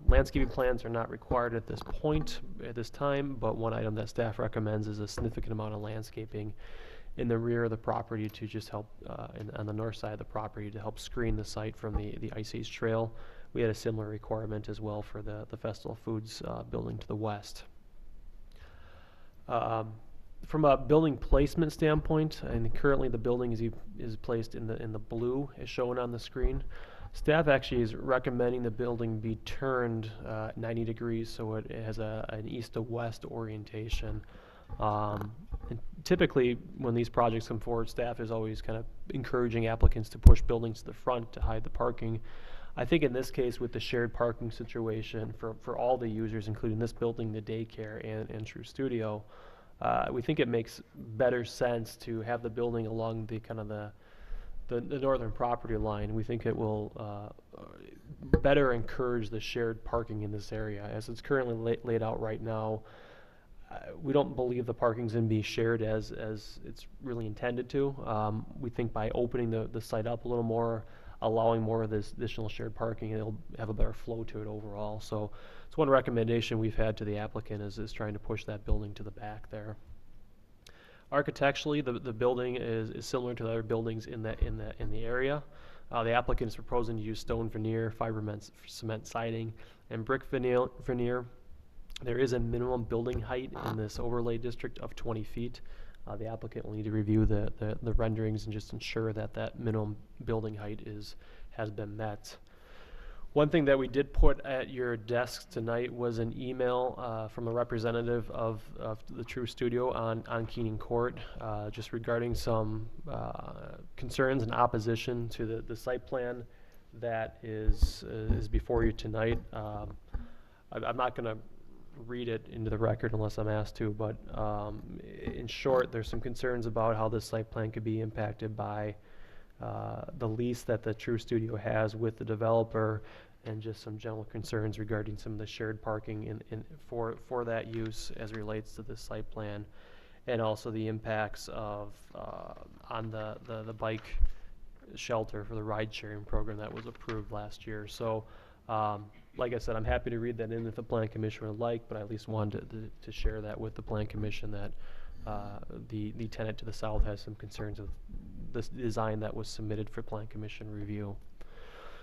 Landscaping plans are not required at this time, but one item that staff recommends is a significant amount of landscaping in the rear of the property to just help, on the north side of the property, to help screen the site from the Ice Age Trail. We had a similar requirement as well for the Festival Foods building to the west. From a building placement standpoint, and currently the building is placed in the blue as shown on the screen. Staff actually is recommending the building be turned 90 degrees so it has an east to west orientation. And typically, when these projects come forward, staff is always kind of encouraging applicants to push buildings to the front to hide the parking. I think in this case, with the shared parking situation for all the users, including this building, the daycare, and True Studio, we think it makes better sense to have the building along the kind of the northern property line. We think it will better encourage the shared parking in this area. As it's currently laid out right now, we don't believe the parking's going to be shared as it's really intended to. We think by opening the site up a little more, allowing more of this additional shared parking, it'll have a better flow to it overall. So it's one recommendation we've had to the applicant is trying to push that building to the back there. Architecturally, the building is similar to the other buildings in the area. The applicant is proposing to use stone veneer, fiber cement siding, and brick veneer. There is a minimum building height in this overlay district of 20 feet. The applicant will need to review the renderings and just ensure that minimum building height has been met. One thing that we did put at your desk tonight was an email from a representative of the True Studio on Keenan Court, just regarding some concerns and opposition to the site plan that is before you tonight. I'm not going to read it into the record unless I'm asked to, but in short, there's some concerns about how this site plan could be impacted by the lease that the True Studio has with the developer, and just some general concerns regarding some of the shared parking for that use as it relates to this site plan, and also the impacts of on the bike shelter for the ride sharing program that was approved last year. So like I said, I'm happy to read that in if the Plan Commission would like, but I at least wanted to share that with the Plan Commission that the tenant to the south has some concerns of this design that was submitted for Plan Commission review.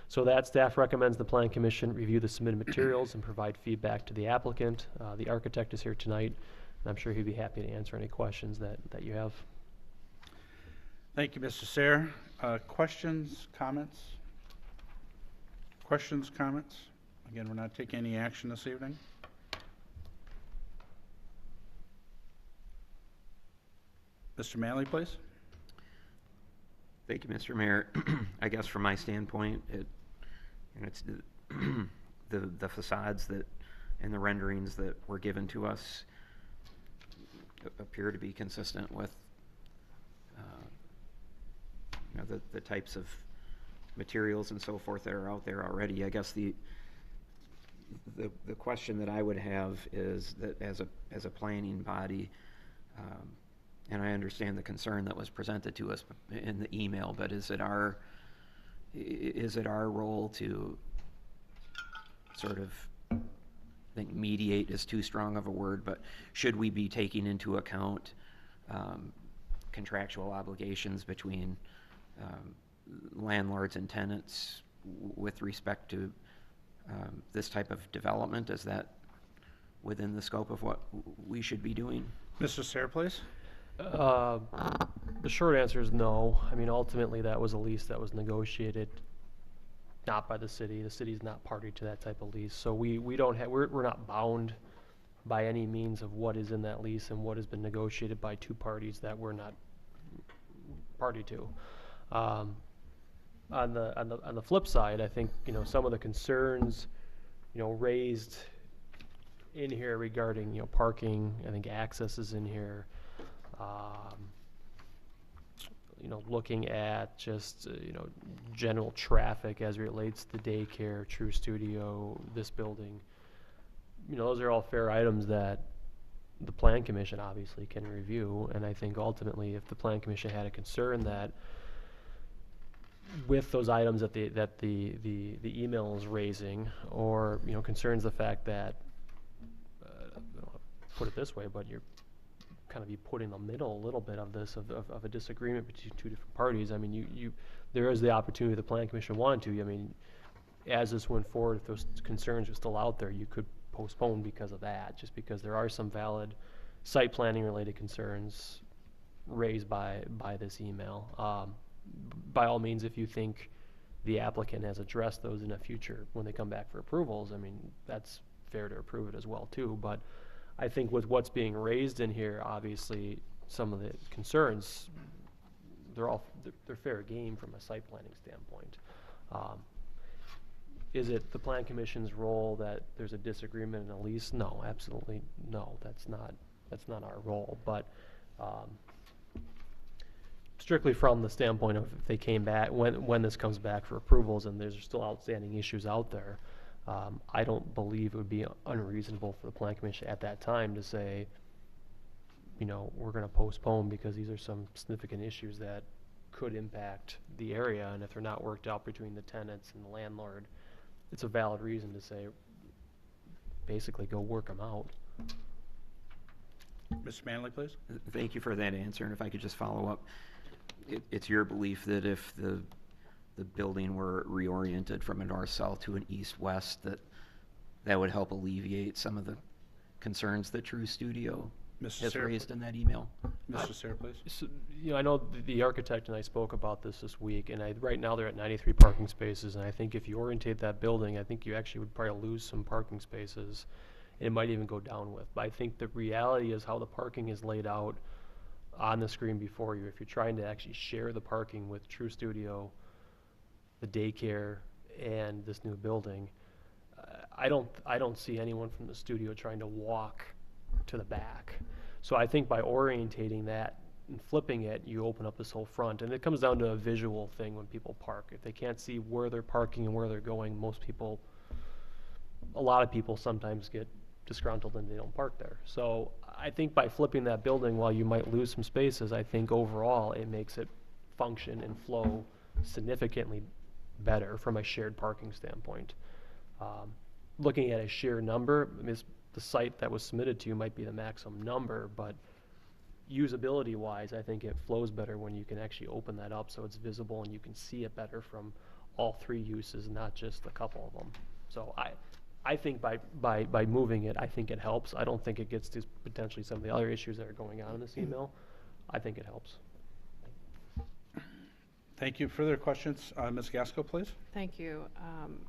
So that staff recommends the Plan Commission review the submitted materials and provide feedback to the applicant. The architect is here tonight, and I'm sure he'd be happy to answer any questions that you have. Thank you, Mr. Sayre. Questions, comments? Questions, comments? Again, we're not taking any action this evening. Mr. Manley, please. Thank you, Mr. Mayor. I guess from my standpoint, it's the facades that and the renderings that were given to us appear to be consistent with the types of materials and so forth that are out there already. I guess the question that I would have is that as a planning body, and I understand the concern that was presented to us in the email, but is it our role to sort of, I think mediate is too strong of a word, but should we be taking into account contractual obligations between landlords and tenants with respect to this type of development? Is that within the scope of what we should be doing? Mr. Sayre, please. The short answer is no. I mean, ultimately, that was a lease that was negotiated not by the city. The city's not party to that type of lease. So we don't have, we're not bound by any means of what is in that lease and what has been negotiated by two parties that we're not party to. On the flip side, I think, you know, some of the concerns, you know, raised in here regarding, you know, parking, I think access is in here. You know, looking at just, you know, general traffic as it relates to daycare, True Studio, this building. You know, those are all fair items that the Plan Commission obviously can review. And I think ultimately, if the Plan Commission had a concern that with those items that the email is raising, or, you know, concerns the fact that, I don't put it this way, but you're kind of be put in the middle a little bit of this, of a disagreement between two different parties. I mean, there is the opportunity the Plan Commission wanted to. I mean, as this went forward, if those concerns are still out there, you could postpone because of that, just because there are some valid site planning related concerns raised by this email. By all means, if you think the applicant has addressed those in the future when they come back for approvals, I mean, that's fair to approve it as well too. But I think with what's being raised in here, obviously some of the concerns, they're fair game from a site planning standpoint. Is it the Plan Commission's role that there's a disagreement in a lease? No, absolutely no. That's not our role. But strictly from the standpoint of if they came back, when this comes back for approvals and there's still outstanding issues out there, I don't believe it would be unreasonable for the Plan Commission at that time to say, you know, we're going to postpone because these are some significant issues that could impact the area, and if they're not worked out between the tenants and the landlord, it's a valid reason to say, basically go work them out. Mr. Manley, please. Thank you for that answer, and if I could just follow up. It's your belief that if the building were reoriented from a north-south to an east-west, that would help alleviate some of the concerns that True Studio Mr. has Sarah, raised in that email? Mr. Sarah, please. So, you know, I know the architect and I spoke about this week, and right now they're at 93 parking spaces, and I think if you orientate that building, I think you actually would probably lose some parking spaces. It might even go down with. But I think the reality is how the parking is laid out on the screen before you. If you're trying to actually share the parking with True Studio, the daycare, and this new building, I don't see anyone from the studio trying to walk to the back. So I think by orientating that and flipping it, you open up this whole front. And it comes down to a visual thing when people park. If they can't see where they're parking and where they're going, a lot of people sometimes get disgruntled and they don't park there. So I think by flipping that building, while you might lose some spaces, I think overall it makes it function and flow significantly better from a shared parking standpoint. Looking at a sheer number, I mean, the site that was submitted to you might be the maximum number, but usability wise, I think it flows better when you can actually open that up so it's visible and you can see it better from all three uses, not just a couple of them. So I think by moving it, I think it helps. I don't think it gets to potentially some of the other issues that are going on in this email. I think it helps. Thank you. Further questions? Ms. Gasko, please. Thank you.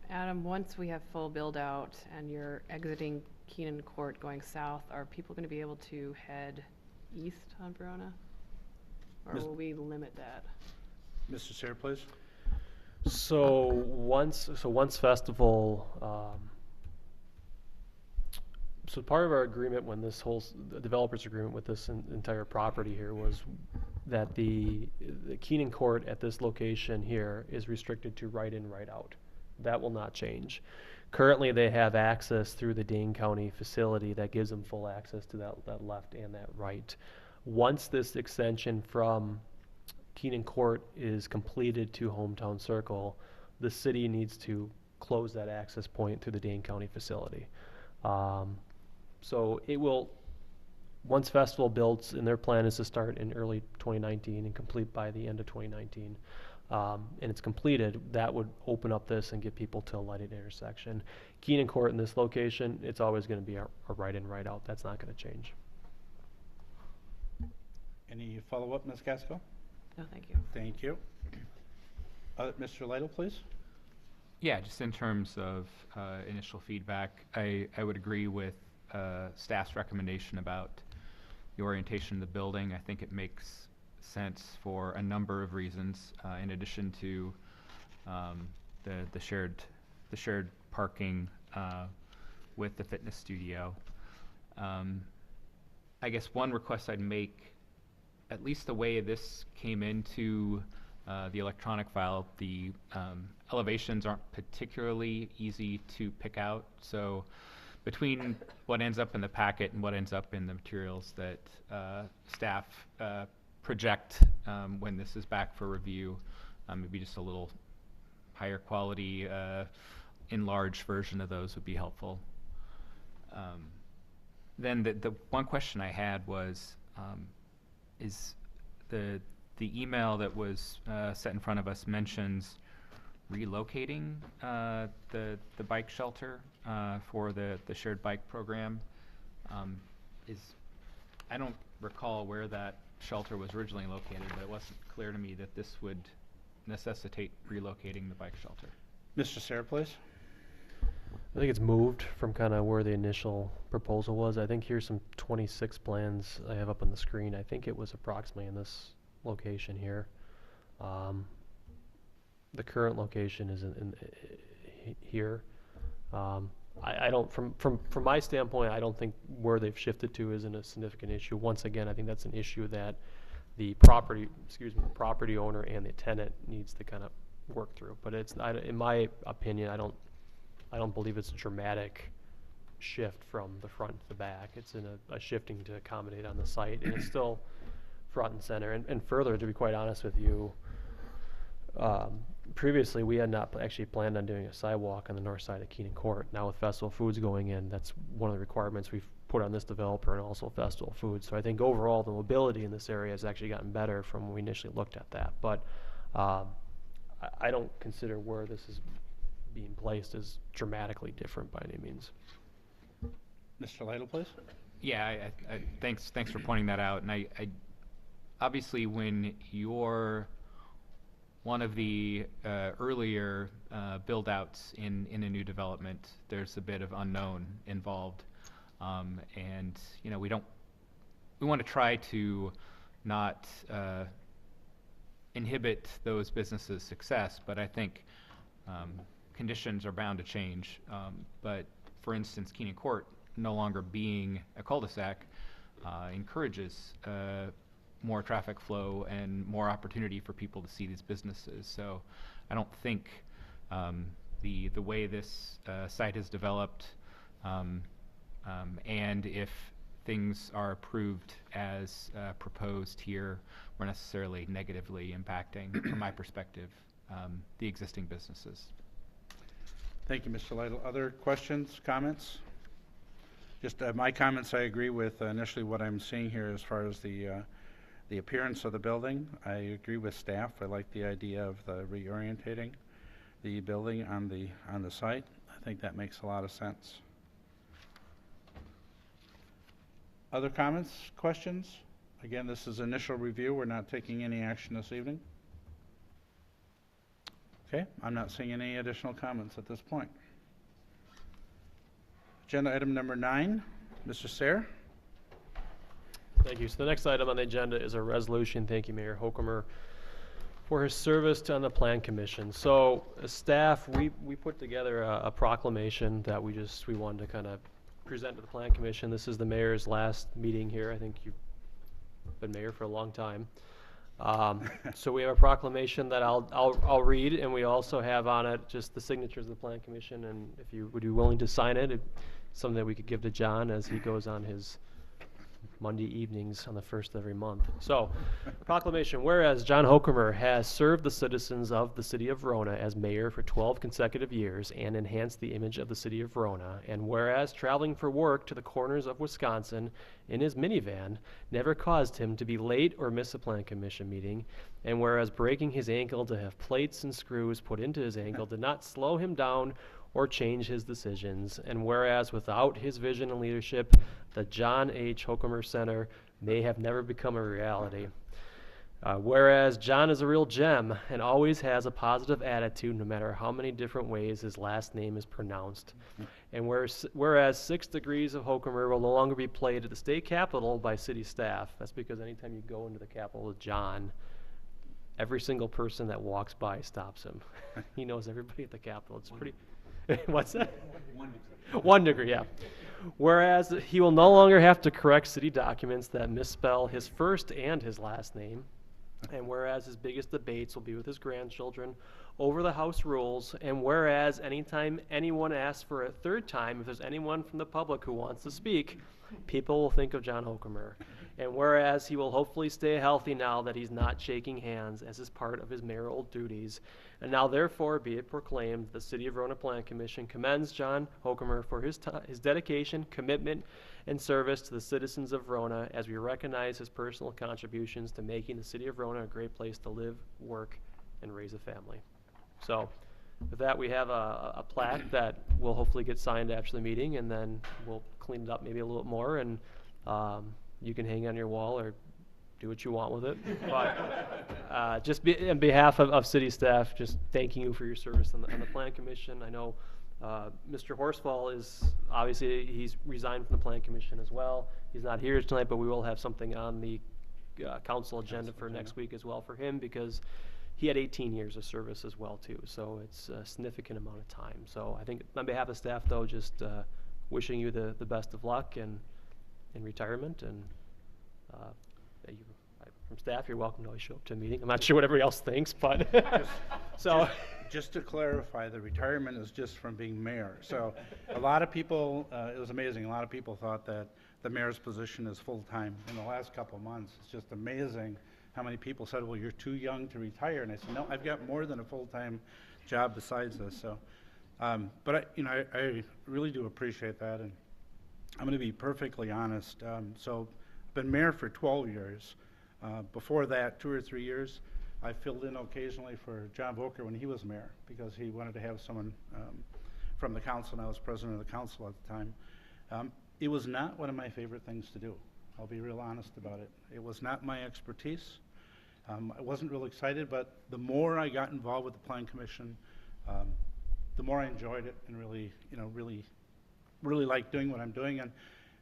Adam, once we have full build out and you're exiting Keenan Court going south, are people going to be able to head east on Verona? Or Ms. will we limit that? Mr. Sarah, please. So once festival, so part of our agreement when this whole the developer's agreement with this entire property here was that the Keenan Court at this location here is restricted to right in, right out. That will not change. Currently, they have access through the Dane County facility that gives them full access to that left and that right. Once this extension from Keenan Court is completed to Hometown Circle, the city needs to close that access point through the Dane County facility. So it will, once festival builds, and their plan is to start in early 2019 and complete by the end of 2019, and it's completed, that would open up this and get people to a lighted intersection. Keenan Court in this location, it's always going to be a right in, right out. That's not going to change. Any follow-up, Ms. Gasko? No, thank you. Thank you. Mr. Lytle, please. Yeah, just in terms of initial feedback, I would agree with staff's recommendation about the orientation of the building. I think it makes sense for a number of reasons, in addition to the shared parking with the fitness studio. I guess one request I'd make, at least the way this came into the electronic file, the elevations aren't particularly easy to pick out. So between what ends up in the packet and what ends up in the materials that staff project when this is back for review, maybe just a little higher quality enlarged version of those would be helpful. Then the one question I had was, is the email that was set in front of us mentions relocating the bike shelter for the shared bike program. I don't recall where that shelter was originally located, but it wasn't clear to me that this would necessitate relocating the bike shelter. Mr. Sarah, please. I think it's moved from kind of where the initial proposal was. I think here's some 26 plans I have up on the screen. I think it was approximately in this location here. The current location is in here. I don't, from my standpoint, I don't think where they've shifted to isn't a significant issue. Once again, I think that's an issue that the property owner and the tenant needs to kind of work through. But it's, in my opinion, I don't believe it's a dramatic shift from the front to the back. It's in a shifting to accommodate on the site, and it's still front and center. And further, to be quite honest with you, previously we had not actually planned on doing a sidewalk on the north side of Keenan Court. Now with Festival Foods going in, that's one of the requirements we've put on this developer, and also Festival Foods. So I think overall the mobility in this area has actually gotten better from when we initially looked at that. But I don't consider where this is being placed as dramatically different by any means. Mr. Lytle, please. Yeah, thanks for pointing that out. And I obviously, when you're one of the earlier build-outs in a new development, there's a bit of unknown involved, and we want to try to not inhibit those businesses' success, but I think conditions are bound to change. But for instance, Keenan Court no longer being a cul-de-sac encourages more traffic flow and more opportunity for people to see these businesses. So I don't think the way this site has developed, and if things are approved as proposed here, we're necessarily negatively impacting, from my perspective, the existing businesses. Thank you, Mr. Lytle. Other questions, comments? Just my comments, I agree with initially what I'm seeing here as far as the appearance of the building. I agree with staff. I like the idea of the reorientating the building on the site. I think that makes a lot of sense. Other comments, questions? Again, this is initial review. We're not taking any action this evening. Okay, I'm not seeing any additional comments at this point. Agenda item number 9, Mr. Sayre. Thank you. So the next item on the agenda is a resolution. Thank you, Mayor Hokumer, for his service on the Plan Commission. So as staff, we put together a proclamation that we wanted to kind of present to the Plan Commission. This is the mayor's last meeting here. I think you've been mayor for a long time. So we have a proclamation that I'll read, and we also have on it just the signatures of the Plan Commission. And if you would be willing to sign it, it's something that we could give to John as he goes on his Monday evenings on the first of every month. So, proclamation, whereas John Hokumer has served the citizens of the city of Verona as mayor for 12 consecutive years and enhanced the image of the city of Verona, and whereas traveling for work to the corners of Wisconsin in his minivan never caused him to be late or miss a Plan Commission meeting, and whereas breaking his ankle to have plates and screws put into his ankle did not slow him down or change his decisions, and whereas without his vision and leadership, the John H. Hokumer Center may have never become a reality. Whereas John is a real gem and always has a positive attitude no matter how many different ways his last name is pronounced. And whereas 6 Degrees of Hokumer will no longer be played at the state capitol by city staff. That's because anytime you go into the capitol with John, every single person that walks by stops him. He knows everybody at the capitol. It's pretty... What's that? 1 degree, yeah. Whereas he will no longer have to correct city documents that misspell his first and his last name. And whereas his biggest debates will be with his grandchildren over the House rules, and whereas anytime anyone asks for a third time, if there's anyone from the public who wants to speak, people will think of John Hokumer. And whereas he will hopefully stay healthy now that he's not shaking hands as is part of his mayoral duties. And now therefore be it proclaimed, the City of Verona Plan Commission commends John Hokumer for his dedication, commitment, and service to the citizens of Verona as we recognize his personal contributions to making the City of Verona a great place to live, work, and raise a family. So with that, we have a plaque that will hopefully get signed after the meeting, and then we'll clean it up maybe a little bit more, and you can hang it on your wall or do what you want with it. But just on behalf of city staff, just thanking you for your service on the Plan Commission. I know Mr. Horsfall is, obviously, he's resigned from the Plan Commission as well. He's not here tonight, but we will have something on the council agenda for next week as well for him, because he had 18 years of service as well, too. So it's a significant amount of time. So I think on behalf of staff, though, just wishing you the best of luck in retirement. And from staff, you're welcome to always show up to a meeting. I'm not sure what everybody else thinks, but Just to clarify, the retirement is just from being mayor. So a lot of people, it was amazing, a lot of people thought that the mayor's position is full-time. In the last couple of months, it's just amazing how many people said, well, you're too young to retire. And I said, no, I've got more than a full-time job besides this. So, but I really do appreciate that. And I'm going to be perfectly honest. So I've been mayor for 12 years. Before that, 2 or 3 years, I filled in occasionally for John Volker when he was mayor, because he wanted to have someone from the council, and I was president of the council at the time. It was not one of my favorite things to do. I'll be real honest about it. It was not my expertise. I wasn't real excited, but the more I got involved with the Plan Commission, the more I enjoyed it, and really liked doing what I'm doing. And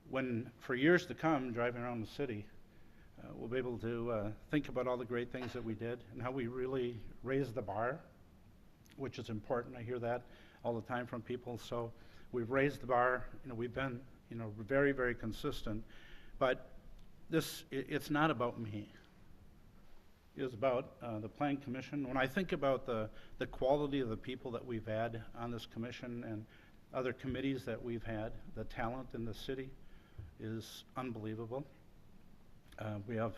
when, for years to come, driving around the city, we'll be able to think about all the great things that we did and how we really raised the bar, which is important. I hear that all the time from people. So we've raised the bar. We've been, very, very consistent. But it's not about me. It is about the Plan Commission. When I think about the quality of the people that we've had on this commission and other committees that we've had, the talent in the city is unbelievable. We have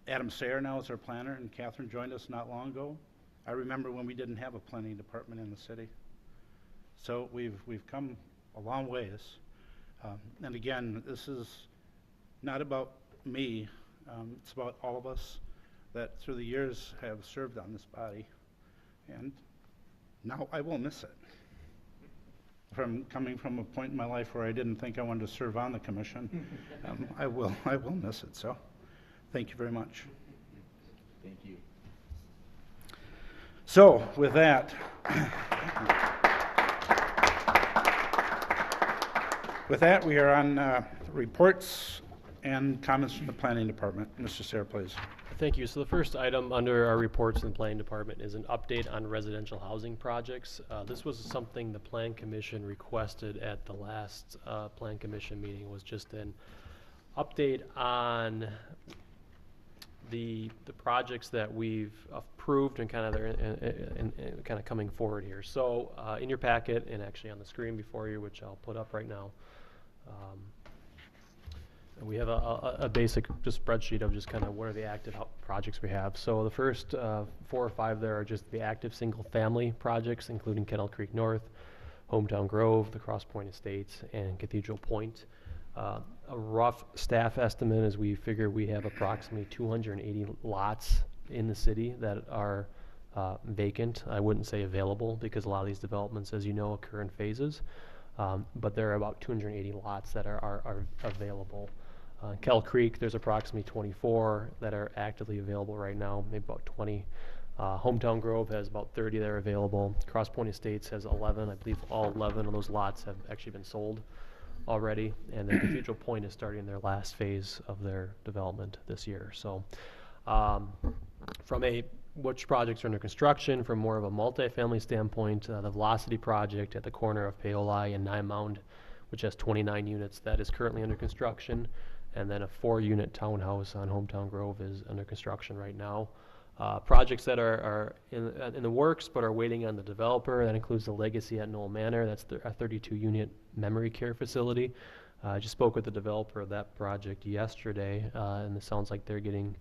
Adam Sayer now as our planner, and Catherine joined us not long ago. I remember when we didn't have a planning department in the city. So we've come a long ways. And again, this is not about me. It's about all of us that through the years have served on this body. And now I will miss it. Coming from a point in my life where I didn't think I wanted to serve on the commission, I will miss it. So, thank you very much. Thank you. So, with that, we are on reports and comments from the planning department. Mr. Sayre, please. Thank you. So the first item under our reports in the Planning Department is an update on residential housing projects. This was something the Plan Commission requested at the last Plan Commission meeting, was just an update on the projects that we've approved and kind of coming forward here. So in your packet, and actually on the screen before you, which I'll put up right now, we have a basic just spreadsheet of just kind of what are the active projects we have. So the first 4 or 5 there are just the active single-family projects, including Kennel Creek North, Hometown Grove, the Cross Point Estates, and Cathedral Point. A rough staff estimate is we figure we have approximately 280 lots in the city that are vacant. I wouldn't say available, because a lot of these developments, as you know, occur in phases. But there are about 280 lots that are available. Kell Creek, there's approximately 24 that are actively available right now, maybe about 20. Hometown Grove has about 30 that are available. Cross Point Estates has 11. I believe all 11 of those lots have actually been sold already. And then Cathedral Point is starting their last phase of their development this year. So from which projects are under construction, from more of a multifamily standpoint, the Velocity project at the corner of Paoli and Nine Mound, which has 29 units, that is currently under construction. And then a 4-unit townhouse on Hometown Grove is under construction right now. Projects that are in the works but are waiting on the developer, that includes the Legacy at Knoll Manor. That's a 32-unit memory care facility. I just spoke with the developer of that project yesterday, and it sounds like they're getting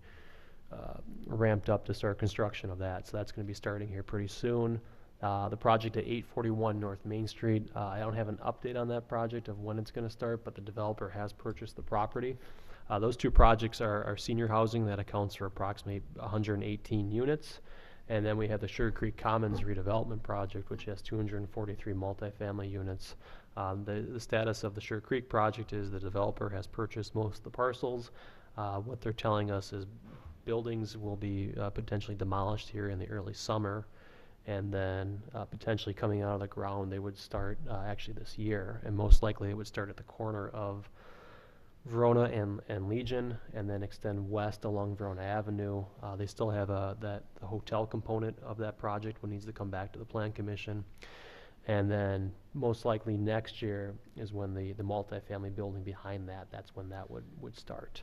ramped up to start construction of that. So that's going to be starting here pretty soon. The project at 841 North Main Street, I don't have an update on that project of when it's going to start, but the developer has purchased the property. Those two projects are senior housing that accounts for approximately 118 units. And then we have the Sugar Creek Commons redevelopment project, which has 243 multifamily units. The status of the Sugar Creek project is the developer has purchased most of the parcels. What they're telling us is buildings will be potentially demolished here in the early summer. And then potentially coming out of the ground, they would start actually this year. And most likely it would start at the corner of Verona and Legion, and then extend west along Verona Avenue. They still have the hotel component of that project, which needs to come back to the Plan Commission. And then most likely next year is when the multifamily building behind that's when that would start.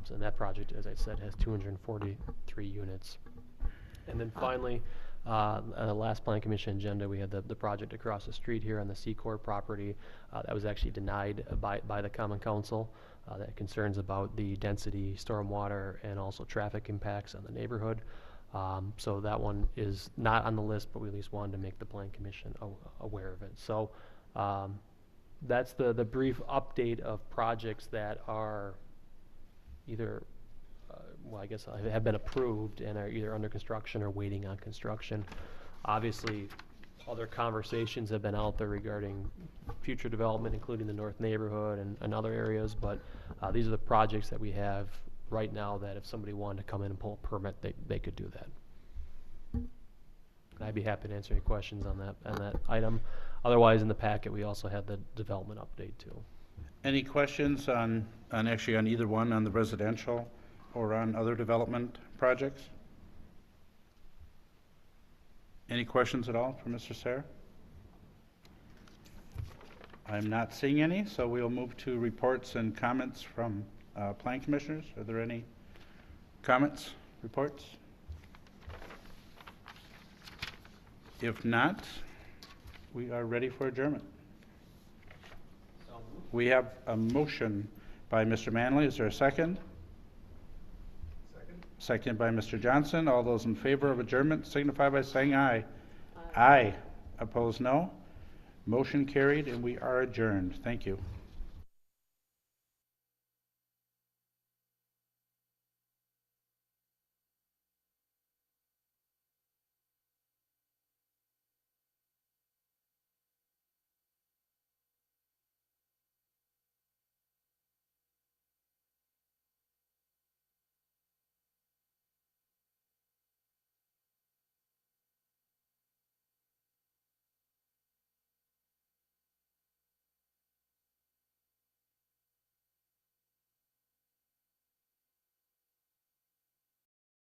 So that project, as I said, has 243 units. And then finally, the last Plan Commission agenda, we had the project across the street here on the Secor property. That was actually denied by the Common Council. That concerns about the density, stormwater, and also traffic impacts on the neighborhood. So that one is not on the list, but we at least wanted to make the Plan Commission aware of it. So that's the brief update of projects that are either well, I guess have been approved and are either under construction or waiting on construction. Obviously, other conversations have been out there regarding future development, including the North Neighborhood and other areas, but these are the projects that we have right now that if somebody wanted to come in and pull a permit, they could do that. I'd be happy to answer any questions on that item. Otherwise, in the packet, we also had the development update too. Any questions on either one, on the residential or on other development projects? Any questions at all for Mr. Sayre? I'm not seeing any, so we'll move to reports and comments from Plan Commissioners. Are there any comments, reports? If not, we are ready for adjournment. We have a motion by Mr. Manley. Is there a second? Second by Mr. Johnson. All those in favor of adjournment signify by saying aye. Aye. Opposed, no. Motion carried, and we are adjourned. Thank you.